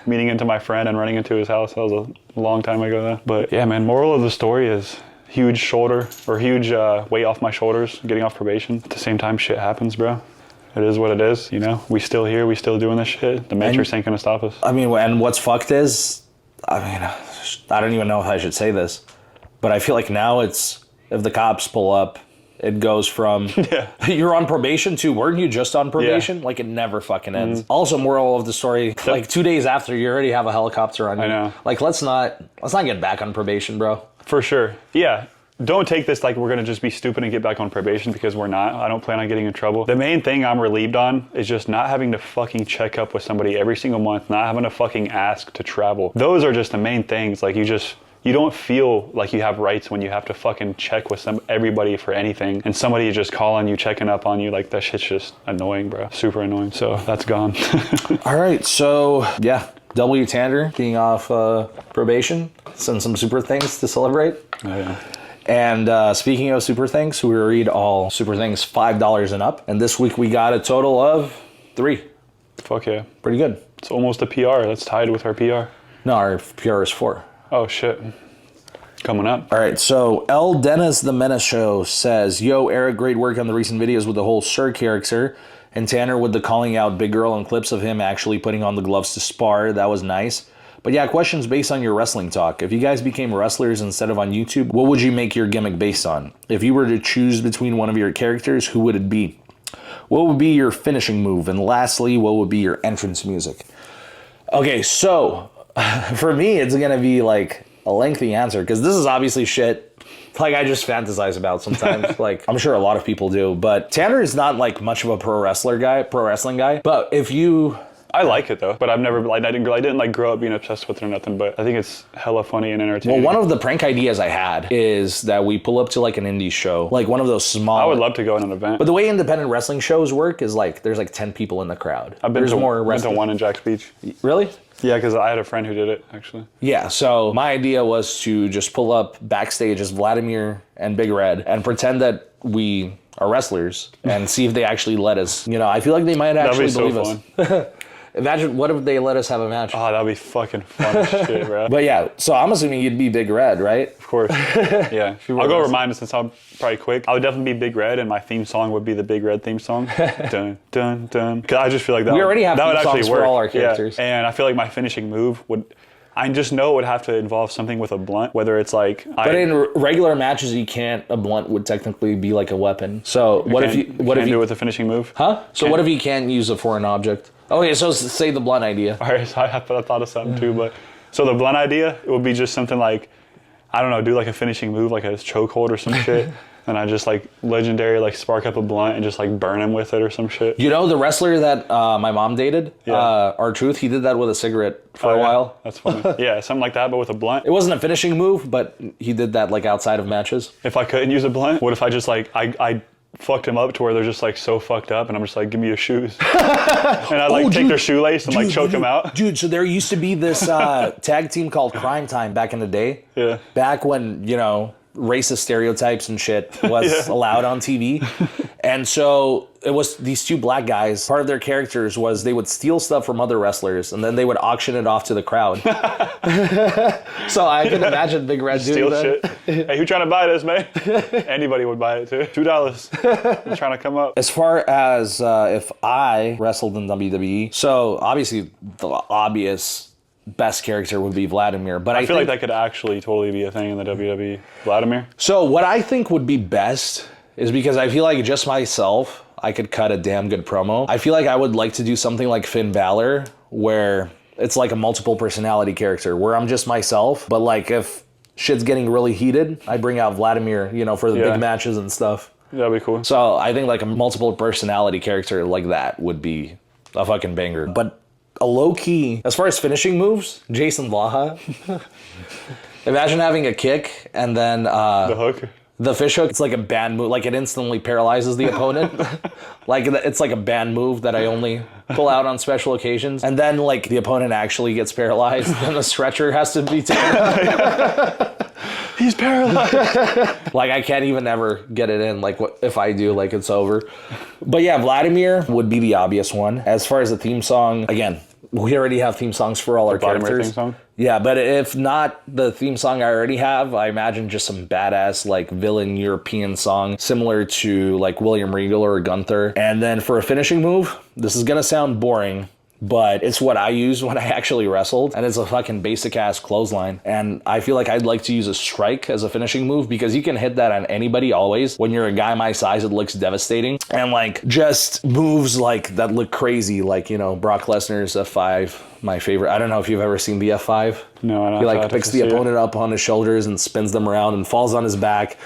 meeting into my friend and running into his house. That was a long time ago though. But yeah, man, moral of the story is huge weight off my shoulders, getting off probation. At the same time, shit happens, bro. It is what it is, you know? We still here, we still doing this shit. The Matrix ain't gonna stop us. I mean, and what's fucked is, I don't even know if I should say this, but I feel like now it's, if the cops pull up, it goes from, you're on probation to, weren't you just on probation? Yeah. Like, it never fucking ends. Also, moral of the story, like 2 days after, you already have a helicopter on you. I know. Like, let's not get back on probation, bro. For sure. Yeah. Don't take this like we're going to just be stupid and get back on probation, because we're not. I don't plan on getting in trouble. The main thing I'm relieved on is just not having to fucking check up with somebody every single month, not having to fucking ask to travel. Those are just the main things. Like, you don't feel like you have rights when you have to fucking check with everybody for anything, and somebody is just calling you, checking up on you. Like, that shit's just annoying, bro. Super annoying. So that's gone. All right. So yeah, W. Tanner getting off probation. Send some super things to celebrate. Oh, yeah. And speaking of super things, we read all super things $5 and up. And this week we got a total of 3. Fuck yeah. Pretty good. It's almost a PR. That's tied with our PR. No, our PR is 4. Oh, shit. Coming up. All right, so L. Dennis the Menace Show says, yo, Eric, great work on the recent videos with the whole Sir character. And Tanner with the calling out Big Girl and clips of him actually putting on the gloves to spar. That was nice. But yeah, questions based on your wrestling talk. If you guys became wrestlers instead of on YouTube, what would you make your gimmick based on? If you were to choose between one of your characters, who would it be? What would be your finishing move? And lastly, what would be your entrance music? Okay, so for me, it's going to be like a lengthy answer, because this is obviously shit like I just fantasize about sometimes. Like I'm sure a lot of people do, but Tanner is not like much of a pro wrestling guy. But if you, I like it though, but I've never like I didn't like grow up being obsessed with it or nothing. But I think it's hella funny and entertaining. well, one of the prank ideas I had is that we pull up to like an indie show, like one of those small. I would love to go in an event. But the way independent wrestling shows work is like there's like 10 people in the crowd. I've been to wrestling. one in Jack's Beach. Really? Yeah, because I had a friend who did it actually. Yeah, so my idea was to just pull up backstage as Vladimir and Big Red and pretend that we are wrestlers and see if they actually let us. You know, I feel like they might actually believe us. Imagine, what if they let us have a match? Oh, that'd be fucking fun as shit, bro. But yeah, so I'm assuming you'd be Big Red, right? Of course. Yeah. I'll go remind us since I'm probably quick. I would definitely be Big Red, and my theme song would be the Big Red theme song. Dun, dun, dun. Because I just feel like that We already have that theme would actually songs work. for all our characters. Yeah. And I feel like my finishing move would... I just know it would have to involve something with a blunt, whether it's like... But in regular matches, you can't. A blunt would technically be like a weapon. So what if you do it with a finishing move? Huh? So what if you can't use a foreign object? Okay, so say the blunt idea. All right, so I thought of something too, but... So the blunt idea, it would be just something like, I don't know, do like a finishing move, like a chokehold or some shit. And I just like legendary, like spark up a blunt and just like burn him with it or some shit. You know, the wrestler that my mom dated, R-Truth, he did that with a cigarette for a while. That's funny. Yeah, something like that, but with a blunt. It wasn't a finishing move, but he did that like outside of matches. If I couldn't use a blunt, what if I just like, I fucked him up to where they're just like so fucked up and I'm just like, give me your shoes. And I like take their shoelace and like choke them out. Dude, so there used to be this tag team called Crime Time back in the day. Yeah. Back when, you know, racist stereotypes and shit was allowed on TV. And so it was these two black guys. Part of their characters was they would steal stuff from other wrestlers and then they would auction it off to the crowd. So I can imagine Big Red doing Steal that. shit. Hey, who trying to buy this, man? Anybody would buy it too. $2. I'm trying to come up. As far as if I wrestled in WWE, so obviously the obvious best character would be Vladimir, but I feel like that could actually totally be a thing in the WWE. Vladimir? So what I think would be best is because I feel like just myself, I could cut a damn good promo. I feel like I would like to do something like Finn Balor, where it's like a multiple personality character, where I'm just myself, but like if shit's getting really heated, I bring out Vladimir, you know, for the big matches and stuff. That'd be cool. So I think like a multiple personality character like that would be a fucking banger. But a low-key, as far as finishing moves, Jason Laha. Imagine having a kick and then... the hook? The fish hook, it's like a banned move. Like it instantly paralyzes the opponent. Like it's like a banned move that I only pull out on special occasions. And then like the opponent actually gets paralyzed. Then the stretcher has to be taken. He's paralyzed. Like I can't even ever get it in. Like what if I do, like it's over. But yeah, Vladimir would be the obvious one. As far as the theme song, again, we already have theme songs for all our Vladimir characters. theme song? Yeah, but if not the theme song I already have, I imagine just some badass like villain European song similar to like William Regal or Gunther. And then for a finishing move, this is gonna sound boring, but it's what I used when I actually wrestled, and it's a fucking basic ass clothesline. And I feel like I'd like to use a strike as a finishing move because you can hit that on anybody always. When you're a guy my size, it looks devastating. And like just moves like that look crazy, like, you know, Brock Lesnar's F5, my favorite. I don't know if you've ever seen the F5. No, I don't. He like picks the opponent up on his shoulders and spins them around and falls on his back.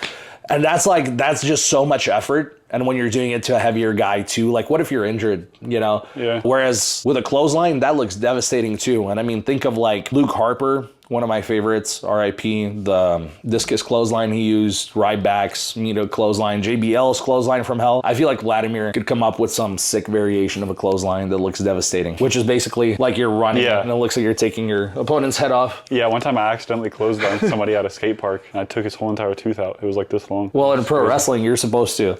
And that's just so much effort. And when you're doing it to a heavier guy too, like what if you're injured, you know? Yeah. Whereas with a clothesline, that looks devastating too. And I mean, think of like Luke Harper, one of my favorites, RIP, the discus clothesline he used, Ryback's, you know, clothesline, JBL's clothesline from hell. I feel like Vladimir could come up with some sick variation of a clothesline that looks devastating, which is basically like you're running and it looks like you're taking your opponent's head off. Yeah, one time I accidentally clotheslined somebody at a skate park and I took his whole entire tooth out. It was like this long. Well, in pro wrestling, you're supposed to.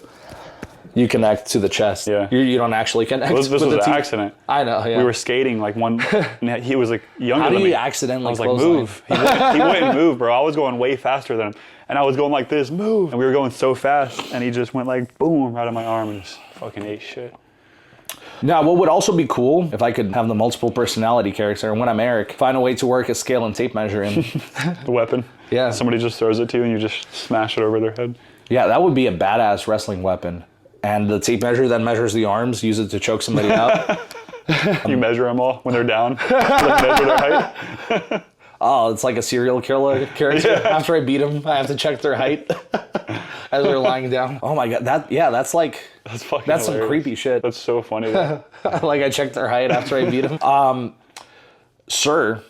You connect to the chest. Yeah. You don't actually connect. This was an accident. I know, yeah. We were skating like one, and he was like younger than me. How do you accidentally I was like, clothesline? move. He wouldn't move, bro. I was going way faster than him. And I was going like this, move. And we were going so fast, and he just went like, boom, right on my arm and just fucking ate shit. Now, what would also be cool, if I could have the multiple personality character, and when I'm Eric, find a way to work a scale and tape measure in. The weapon. Yeah. Somebody just throws it to you, and you just smash it over their head. Yeah, that would be a badass wrestling weapon. And the tape measure that measures the arms, use it to choke somebody out. You measure them all when they're down. Like measure their height. Oh, it's like a serial killer character. Yeah. After I beat him, I have to check their height as they're lying down. Oh my god, that's like that's some hilarious. creepy shit. That's so funny. Though. Like I checked their height after I beat him. Sir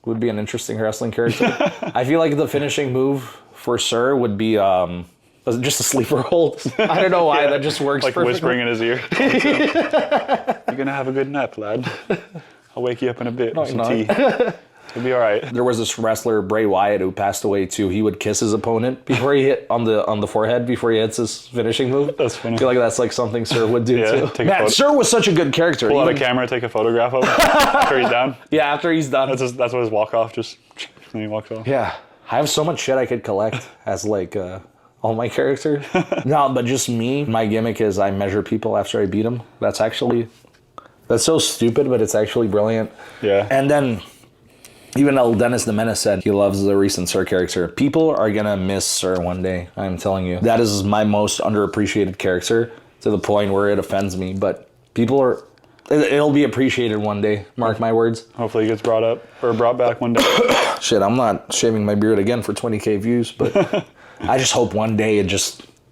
would be an interesting wrestling character. I feel like the finishing move for Sir would be just a sleeper hold. I don't know why that just works. Like perfectly. whispering in his ear. You're gonna have a good nap, lad. I'll wake you up in a bit with some tea. You'll be all right. There was this wrestler Bray Wyatt who passed away too. He would kiss his opponent before he hit on the forehead before he hits his finishing move. That's funny. I feel like that's like something Sir would do too. take a Man, photo. Sir was such a good character. Pull out a camera, take a photograph of him after he's down. Yeah, after he's done. That's what his walk off. Just then he walks off. Yeah, I have so much shit I could collect as like all my characters. No, but just me. My gimmick is I measure people after I beat them. That's so stupid, but it's actually brilliant. Yeah. And then even Dennis the Menace said he loves the recent Sir character. People are gonna miss Sir one day. I'm telling you. That is my most underappreciated character to the point where it offends me. But people are. It'll be appreciated one day. Mark my words. Hopefully he gets brought back one day. Shit, I'm not shaving my beard again for 20K views, but I just hope one day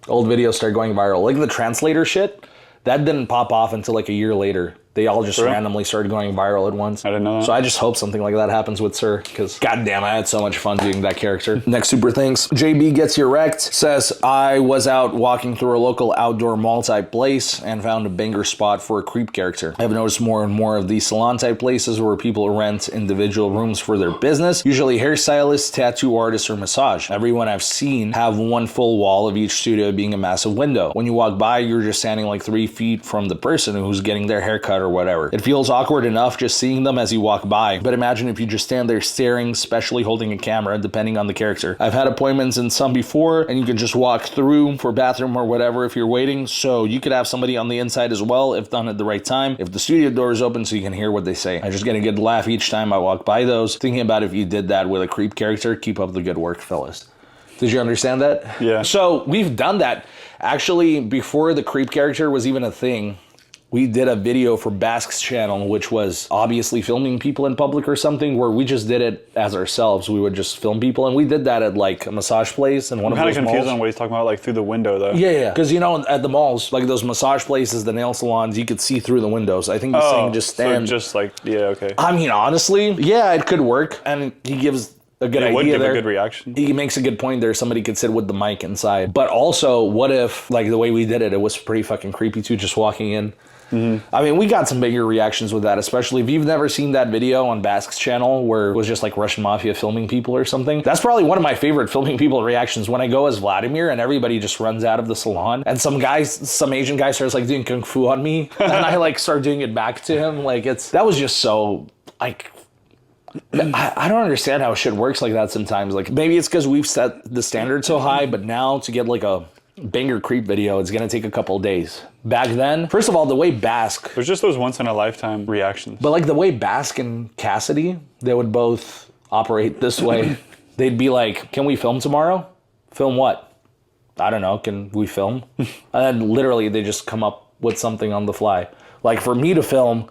old videos start going viral. Like the translator shit, that didn't pop off until like a year later. They all just randomly started going viral at once. I didn't know that. So I just hope something like that happens with Sir, because goddamn, I had so much fun doing that character. Next super thanks. JB Gets You Wrecked says, I was out walking through a local outdoor mall type place and found a banger spot for a creep character. I've noticed more and more of these salon type places where people rent individual rooms for their business, usually hairstylists, tattoo artists, or massage. Everyone I've seen have one full wall of each studio being a massive window. When you walk by, you're just standing like 3 feet from the person who's getting their haircut or whatever. It feels awkward enough just seeing them as you walk by, but imagine if you just stand there staring, especially holding a camera, depending on the character. I've had appointments in some before, and you can just walk through for bathroom or whatever if you're waiting, so you could have somebody on the inside as well if done at the right time, if the studio door is open so you can hear what they say. I just get a good laugh each time I walk by those. Thinking about if you did that with a creep character, keep up the good work, fellas. Did you understand that? Yeah. So we've done that. Actually, before the creep character was even a thing, we did a video for Bask's channel, which was obviously filming people in public or something, where we just did it as ourselves. We would just film people, and we did that at like a massage place in one of those malls. I'm kind of confused on what he's talking about, like through the window though. Yeah. Because at the malls, like those massage places, the nail salons, you could see through the windows. I think he's saying just stand. So just like, yeah, okay. I mean, honestly, yeah, it could work, and he gives a good idea would give there. a good reaction. He makes a good point there. Somebody could sit with the mic inside. But also, what if, like the way we did it, it was pretty fucking creepy too, just walking in. Mm-hmm. I mean, we got some bigger reactions with that, especially if you've never seen that video on Bask's channel where it was just like Russian Mafia filming people or something. That's probably one of my favorite filming people reactions, when I go as Vladimir and everybody just runs out of the salon and some Asian guy starts like doing kung fu on me and I like start doing it back to him. Like that was just so like, I don't understand how shit works like that sometimes. Like maybe it's because we've set the standard so high, but now to get like a banger creep video, it's gonna take a couple of days. Back then, first of all, the way Bask, There's just those once in a lifetime reactions. but like the way Bask and Cassidy, they would both operate this way. They'd be like, can we film tomorrow? Film what? I don't know, can we film? And then literally they just come up with something on the fly. Like for me to film,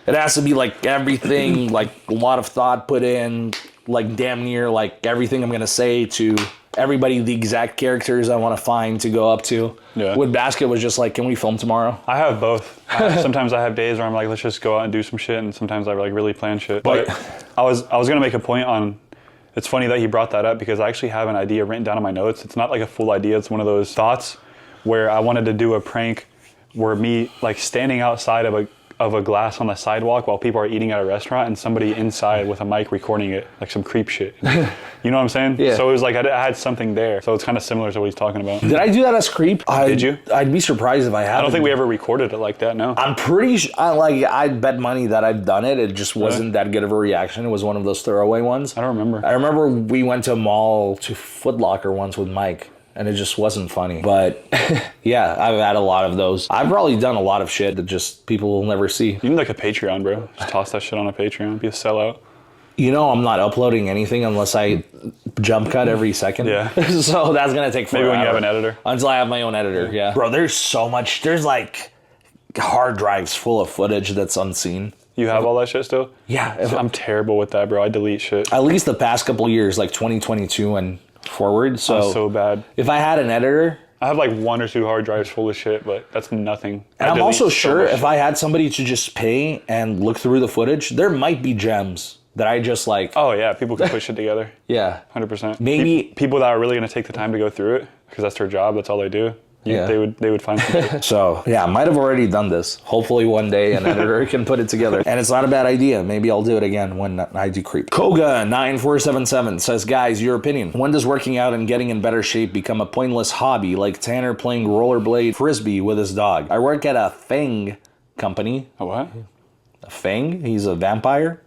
it has to be like everything, like a lot of thought put in, like damn near like everything I'm gonna say to everybody, the exact characters I want to find to go up to. Yeah. With Basket was just like, can we film tomorrow? I have both. Sometimes I have days where I'm like, let's just go out and do some shit, and sometimes I like really plan shit. But I was gonna make a point on. It's funny that he brought that up because I actually have an idea written down in my notes. It's not like a full idea. It's one of those thoughts where I wanted to do a prank where me like standing outside of a glass on the sidewalk while people are eating at a restaurant and somebody inside with a mic recording it, like some creep shit. You know what I'm saying? Yeah. So it was like I had something there. So it's kind of similar to what he's talking about. Did I do that as creep? Did you? I'd be surprised if I hadn't. I don't think we ever recorded it like that, no. I'm pretty sure, I'd bet money that I've done it. It just wasn't that good of a reaction. It was one of those throwaway ones. I don't remember. I remember we went to a mall to Foot Locker once with Mike, and it just wasn't funny. But yeah, I've had a lot of those. I've probably done a lot of shit that just people will never see. You need like a Patreon, bro. Just toss that shit on a Patreon. Be a sellout. You know, I'm not uploading anything unless I jump cut every second. Yeah. So that's going to take forever. Maybe when you have an editor. Until I have my own editor, yeah. Bro, there's so much. There's like hard drives full of footage that's unseen. You have all that shit still? Yeah. I'm terrible with that, bro. I delete shit. At least the past couple years, like 2022 and forward. I'm so bad. If I had an editor... I have like 1 or 2 hard drives full of shit, but that's nothing. And I'm also sure if I had somebody to just pay and look through the footage, there might be gems that I just like... Oh, yeah. People can put shit together. Yeah. 100%. Maybe... People that are really going to take the time to go through it, because that's their job. That's all they do. Yeah. They would find something. So, yeah, I might have already done this. Hopefully one day an editor can put it together. And it's not a bad idea. Maybe I'll do it again when I do creep. Koga9477 says, guys, your opinion. When does working out and getting in better shape become a pointless hobby like Tanner playing rollerblade frisbee with his dog? I work at a Fang company. A what? A Fang? He's a vampire.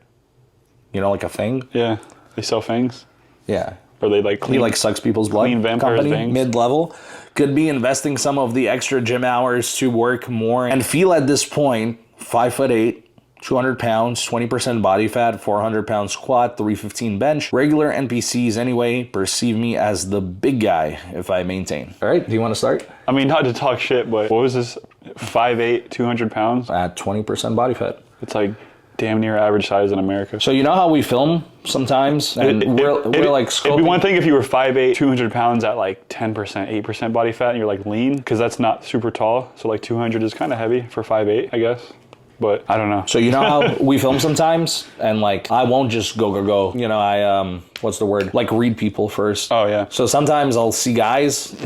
You know, like a Fang? Yeah. They sell fangs? Yeah. Or they like clean... He like sucks people's blood. Clean vampires' company, veins. mid-level. Could be investing some of the extra gym hours to work more and feel at this point 5'8", 200 pounds, 20% body fat, 400 pound squat, 315 bench. Regular NPCs anyway perceive me as the big guy if I maintain. All right, do you want to start? I mean, not to talk shit, but what was this? 5'8", 200 pounds? At 20% body fat. It's like damn near average size in America. So you know how we film sometimes? And we're like scoping. It'd be one thing if you were 5'8", 200 pounds at like 10%, 8% body fat and you're like lean, because that's not super tall. So like 200 is kind of heavy for 5'8", I guess. But I don't know. So you know how we film sometimes? And like, I won't just go. You know, I, what's the word? Like read people first. Oh, yeah. So sometimes I'll see guys,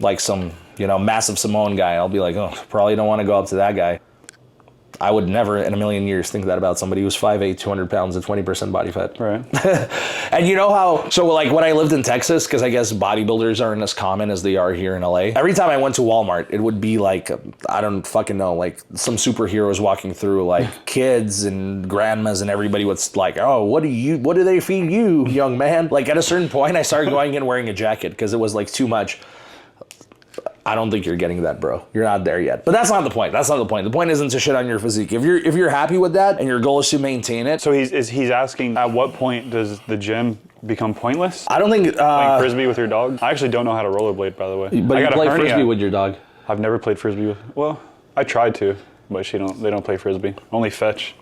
like some, you know, massive Samoan guy. I'll be like, oh, probably don't want to go up to that guy. I would never in a million years think that about somebody who's 5'8", 200 pounds and 20% body fat. Right. And you know how, so like when I lived in Texas, because I guess bodybuilders aren't as common as they are here in LA. Every time I went to Walmart, it would be like, I don't fucking know, like some superheroes walking through, like kids and grandmas and everybody was like, oh, what do they feed you, young man? Like at a certain point, I started going in wearing a jacket because it was like too much. I don't think you're getting that, bro. You're not there yet. But that's not the point. That's not the point. The point isn't to shit on your physique. If you're happy with that and your goal is to maintain it. So he's asking, at what point does the gym become pointless? I don't think playing frisbee with your dog. I actually don't know how to rollerblade, by the way. But you play frisbee with your dog. I've never played frisbee with. Well, I tried to, but they don't play frisbee. Only fetch.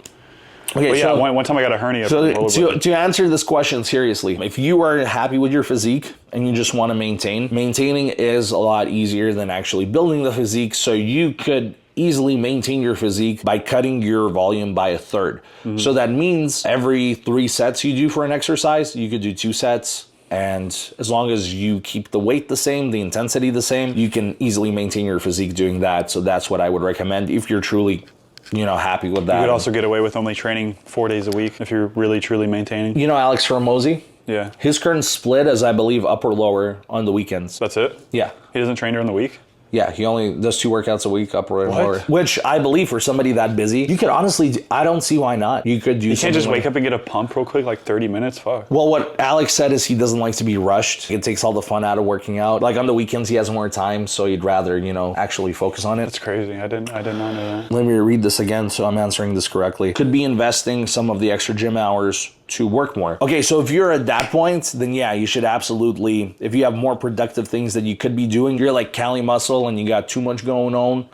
Okay, but yeah, so, one time I got a hernia. So to answer this question seriously, if you are happy with your physique and you just want to maintaining is a lot easier than actually building the physique. So you could easily maintain your physique by cutting your volume by 1/3. Mm-hmm. So that means every 3 sets you do for an exercise, you could do 2 sets. And as long as you keep the weight the same, the intensity the same, you can easily maintain your physique doing that. So that's what I would recommend if you're truly, you know, happy with that. You could also get away with only training 4 days a week if you're really, truly maintaining. You know Alex Hormozy? Yeah. His current split is, I believe, upper lower on the weekends. That's it? Yeah. He doesn't train during the week? Yeah, he only does 2 workouts a week, upper and lower. Which I believe for somebody that busy, you could honestly, I don't see why not. You could do You can't just wake up and get a pump real quick, like 30 minutes? Fuck. Well, what Alex said is he doesn't like to be rushed. It takes all the fun out of working out. Like on the weekends, he has more time, so he'd rather, you know, actually focus on it. That's crazy. I did not know that. Let me read this again so I'm answering this correctly. Could be investing some of the extra gym hours to work more. Okay, so if you're at that point, then yeah, you should absolutely, if you have more productive things that you could be doing, you're like Cali Muscle and you got too much going on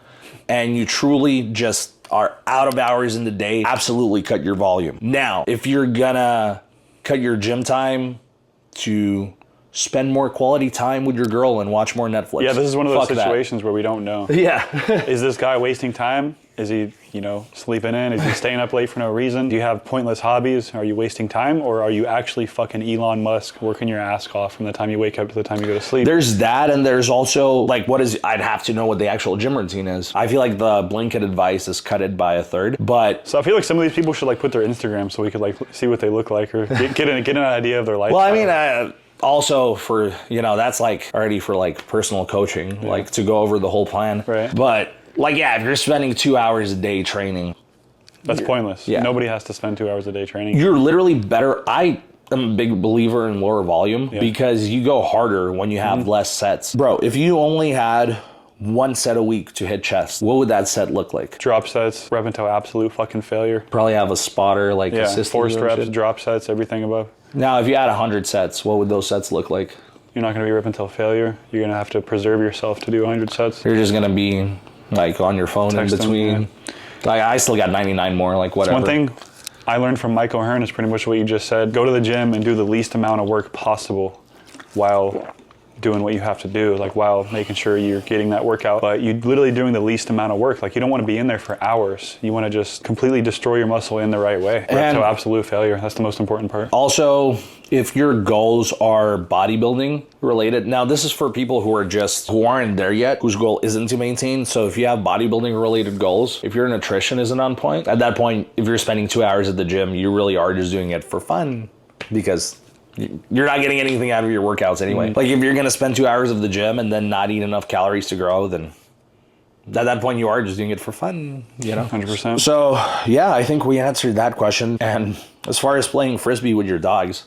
and you truly just are out of hours in the day, absolutely cut your volume. Now, if you're gonna cut your gym time to spend more quality time with your girl and watch more Netflix. Yeah, this is one of those situations where we don't know. Yeah. Is this guy wasting time? Is he, you know, sleeping in? Is he staying up late for no reason? Do you have pointless hobbies? Are you wasting time? Or are you actually fucking Elon Musk working your ass off from the time you wake up to the time you go to sleep? There's that, and there's also, like, I'd have to know what the actual gym routine is. I feel like the blanket advice is cut it by 1/3, but... So I feel like some of these people should, like, put their Instagram so we could, like, see what they look like or get an idea of their life. Well, I mean... also for, you know, that's like already for like personal coaching, like to go over the whole plan. Right. But like, yeah, if you're spending 2 hours a day training. That's pointless. Yeah. Nobody has to spend 2 hours a day training. You're literally better. I am a big believer in lower volume because you go harder when you have less sets. Bro, if you only had 1 set a week to hit chest, what would that set look like? Drop sets, rep until absolute fucking failure. Probably have a spotter, like assisting 4 reps, drop sets, everything above. Now, if you had 100 sets, what would those sets look like? You're not going to be rep until failure. You're going to have to preserve yourself to do 100 sets. You're just going to be like on your phone in between. Like, I still got 99 more, like whatever. One thing I learned from Mike O'Hearn is pretty much what you just said. Go to the gym and do the least amount of work possible while doing what you have to do, like while making sure you're getting that workout. But you're literally doing the least amount of work. Like, you don't want to be in there for hours. You want to just completely destroy your muscle in the right way. Rep to absolute failure. That's the most important part. Also, if your goals are bodybuilding related, now this is for people who aren't there yet, whose goal isn't to maintain. So if you have bodybuilding related goals, if your nutrition isn't on point, at that point, if you're spending 2 hours at the gym, you really are just doing it for fun, because you're not getting anything out of your workouts anyway. Like, if you're going to spend 2 hours of the gym and then not eat enough calories to grow, then at that point you are just doing it for fun, 100%. So yeah, I think we answered that question. And as far as playing Frisbee with your dogs,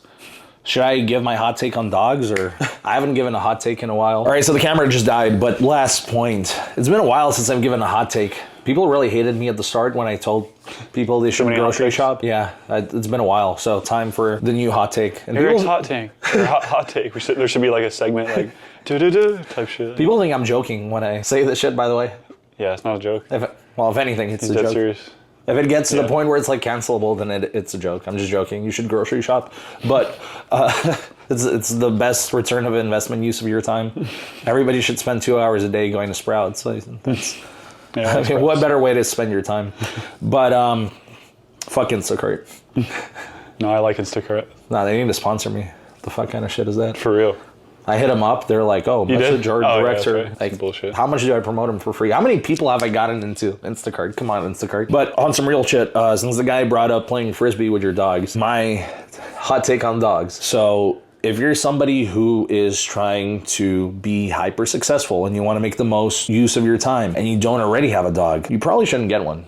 should I give my hot take on dogs, or I haven't given a hot take in a while. All right, so the camera just died, but last point. It's been a while since I've given a hot take. People really hated me at the start when I told people they should grocery shop. Yeah, it's been a while, so time for the new hot take. And Eric's hot take. Hot take. There should be like a segment like do type shit. People think I'm joking when I say this shit, by the way. Yeah, it's not a joke. If anything, it's a joke. Serious. If it gets to the point where it's like cancelable, then it's a joke. I'm just joking. You should grocery shop, but it's the best return of investment use of your time. Everybody should spend 2 hours a day going to Sprouts. So I mean, what better way to spend your time? But fuck Instacart. No, I like Instacart. Nah, they need to sponsor me. The fuck kind of shit is that? For real. I hit them up. They're like, "Oh, message our director." Yeah, right. Like, bullshit. How much do I promote him for free? How many people have I gotten into Instacart? Come on, Instacart. But on some real shit, since the guy brought up playing Frisbee with your dogs, my hot take on dogs. So if you're somebody who is trying to be hyper successful and you want to make the most use of your time and you don't already have a dog, you probably shouldn't get one.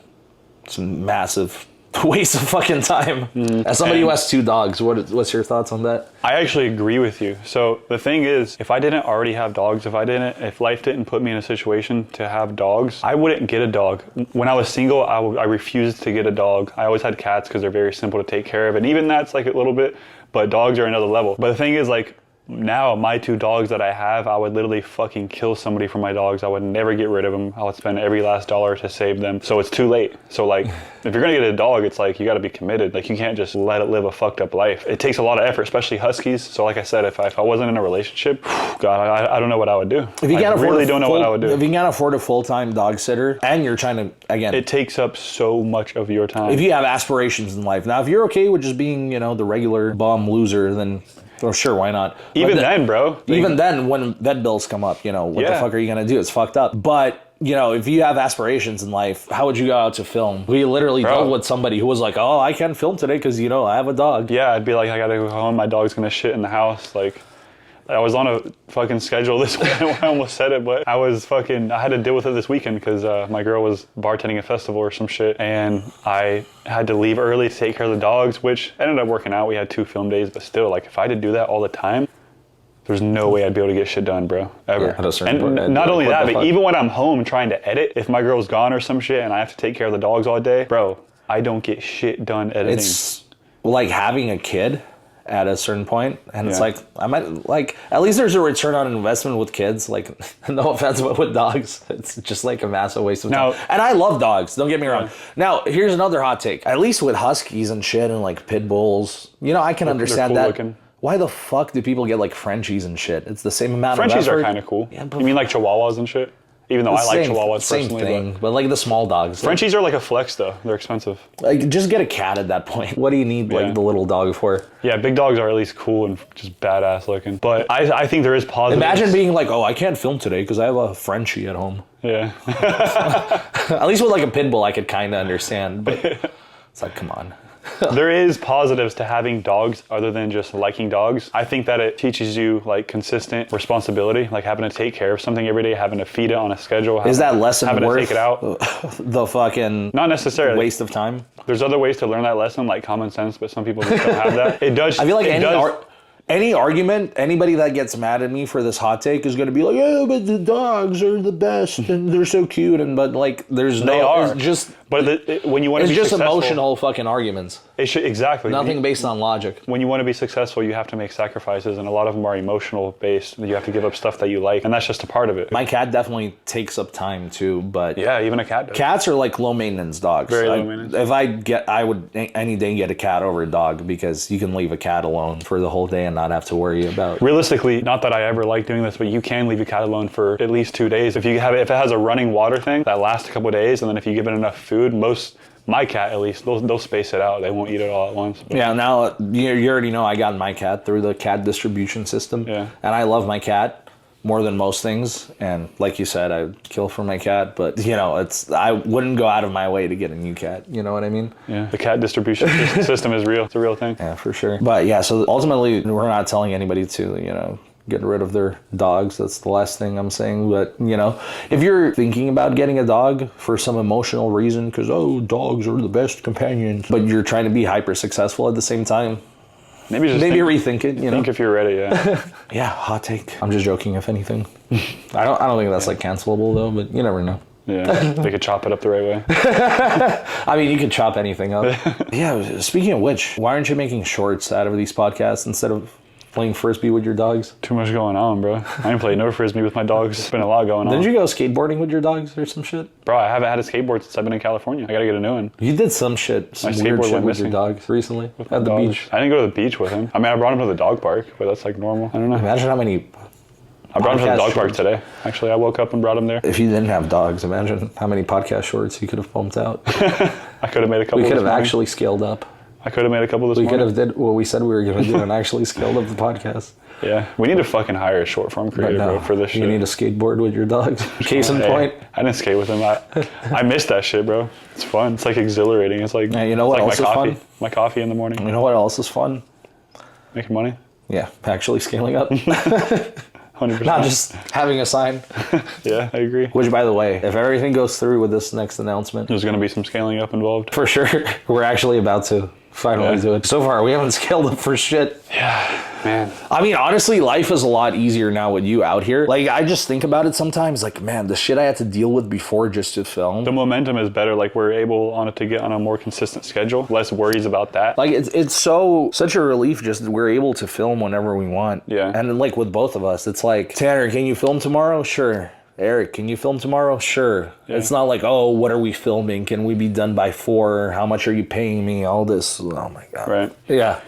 It's a massive waste of fucking time. As somebody who has 2 dogs, what's your thoughts on that? I actually agree with you. So the thing is, if I didn't already have dogs, if life didn't put me in a situation to have dogs, I wouldn't get a dog. When I was single, I refused to get a dog. I always had cats because they're very simple to take care of. And even that's like a little bit, but dogs are another level. But the thing is, like, now my 2 dogs that I have, I would literally fucking kill somebody for my dogs. I would never get rid of them. I would spend every last dollar to save them. So it's too late. So like, if you're gonna get a dog, it's like you gotta be committed. Like, you can't just let it live a fucked up life. It takes a lot of effort, especially huskies. So like I said, if I wasn't in a relationship, God, I don't know what I would do. If you can't really don't know what I would do. If you can't afford a full-time dog sitter and you're trying to, again, it takes up so much of your time. If you have aspirations in life. Now, if you're okay with just being, the regular bum loser, then well, sure, why not? Even then, bro. Even then, when vet bills come up, what the fuck are you going to do? It's fucked up. But, if you have aspirations in life, how would you go out to film? We literally dealt with somebody who was like, oh, I can't film today because, I have a dog. Yeah, I'd be like, I got to go home. My dog's going to shit in the house. Like, I was on a fucking schedule this weekend. I almost said it, but I had to deal with it this weekend because my girl was bartending a festival or some shit, and I had to leave early to take care of the dogs, which ended up working out. We had 2 film days, but still, like, if I had to do that all the time, there's no way I'd be able to get shit done, bro, ever. Yeah, at a certain point. And not only that, but even when I'm home trying to edit, if my girl's gone or some shit and I have to take care of the dogs all day, bro, I don't get shit done editing. It's like having a kid at a certain point, and it's like, I might, like, at least there's a return on investment with kids. Like, no offense, but with dogs, it's just like a massive waste of time. And I love dogs, don't get me wrong. Now, here's another hot take. At least with huskies and shit and like pit bulls, I can understand cool that. Looking. Why the fuck do people get like Frenchies and shit? It's the same amount of effort. Frenchies are kind of cool. Yeah, you mean like Chihuahuas and shit? Even though I like Chihuahuas same personally. Thing, but like the small dogs. Frenchies are like a flex though. They're expensive. Like, just get a cat at that point. What do you need like the little dog for? Yeah, big dogs are at least cool and just badass looking. But I think there is positives. Imagine being like, oh, I can't film today because I have a Frenchie at home. Yeah. At least with like a pit bull, I could kind of understand. But it's like, come on. There is positives to having dogs other than just liking dogs. I think that it teaches you like consistent responsibility, like having to take care of something every day, having to feed it on a schedule. Is that lesson having worth to take it out? The fucking not necessarily waste of time? There's other ways to learn that lesson, like common sense, but some people just don't have that. It does. I feel like any argument, anybody that gets mad at me for this hot take is going to be like, yeah, but the dogs are the best and they're so cute, but like there's no. They are it's just. But when you want to be just successful, emotional fucking arguments. It should, exactly. Nothing based on logic. When you want to be successful, you have to make sacrifices, and a lot of them are emotional based. You have to give up stuff that you like, and that's just a part of it. My cat definitely takes up time too, but Yeah, even a cat does. cats are like low maintenance dogs. Very low maintenance. If I would any day get a cat over a dog, because you can leave a cat alone for the whole day and not have to worry about. Realistically, not that I ever like doing this, but you can leave a cat alone for at least 2 days. If it has a running water thing, that lasts a couple of days, and then if you give it enough food, my cat at least, they'll space it out. They won't eat it all at once. But. Yeah, now you already know I got my cat through the cat distribution system. Yeah. And I love my cat more than most things. And like you said, I would kill for my cat, but I wouldn't go out of my way to get a new cat. You know what I mean? Yeah. The cat distribution system is real. It's a real thing. Yeah, for sure. But yeah, so ultimately we're not telling anybody to, get rid of their dogs. That's the last thing I'm saying. But, if you're thinking about getting a dog for some emotional reason, because, dogs are the best companions, but you're trying to be hyper successful at the same time, maybe rethink it. Think if you're ready, yeah. Yeah, hot take. I'm just joking, if anything. I don't think that's cancelable though, but you never know. Yeah, they could chop it up the right way. I mean, you could chop anything up. Yeah, speaking of which, why aren't you making shorts out of these podcasts instead of playing Frisbee with your dogs? Too much going on, bro. I ain't played no Frisbee with my dogs. There's been a lot going on. Didn't you go skateboarding with your dogs or some shit? Bro, I haven't had a skateboard since I've been in California. I gotta get a new one. You did some shit, some weird skateboard shit went with your missing. dogs recently With at the my dogs. beach. I didn't go to the beach with him. I mean, I brought him to the dog park, but that's normal. I don't know. Imagine how many... I brought him to the podcast dog park shorts. today. Actually, I woke up and brought him there. If you didn't have dogs, imagine how many podcast shorts you could have pumped out. I could have made a couple We could this have morning. actually scaled up. I could have made a couple this We morning. could have did what we said we were going to do and actually scaled up the podcast. Yeah. We need to fucking hire a short form But creator, no, bro, for this shit. you need to skateboard with your dogs. Case in Hey, point. I didn't skate with him. I missed that shit, bro. It's fun. It's exhilarating. It's like, Yeah, you know what it's else my is coffee. fun? My coffee in the morning. You know what else is fun? Making money. Yeah, actually scaling up. 100%. Not just having a sign. Yeah, I agree. Which, by the way, if everything goes through with this next announcement, There's going to be some scaling up involved. for sure, we're actually about to finally Yeah. do it. So far, we haven't scaled up for shit. Yeah, man. I mean, honestly, life is a lot easier now with you out here. Like, I just think about it sometimes, man, the shit I had to deal with before just to film. The momentum is better. We're able to get on a more consistent schedule. Less worries about that. Like, it's such a relief just that we're able to film whenever we want. Yeah. And then, with both of us, it's like, Tanner, can you film tomorrow? Sure. Eric, can you film tomorrow? Sure. Yeah. It's not like, oh, what are we filming? Can we be done by 4? How much are you paying me? All this. Oh, my God. Right. Yeah.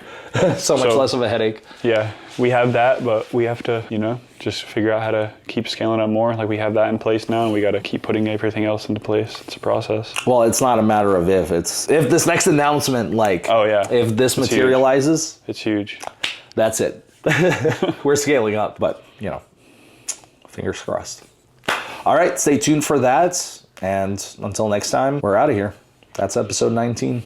So much So- less of a headache. Yeah, we have that, but we have to, just figure out how to keep scaling up more. We have that in place now, and we got to keep putting everything else into place. It's a process. Well, it's not a matter of if. It's if this next announcement, Oh, yeah. if this It's materializes, It's huge. that's it. We're scaling up, but, fingers crossed. All right, stay tuned for that. And until next time, we're out of here. That's episode 19.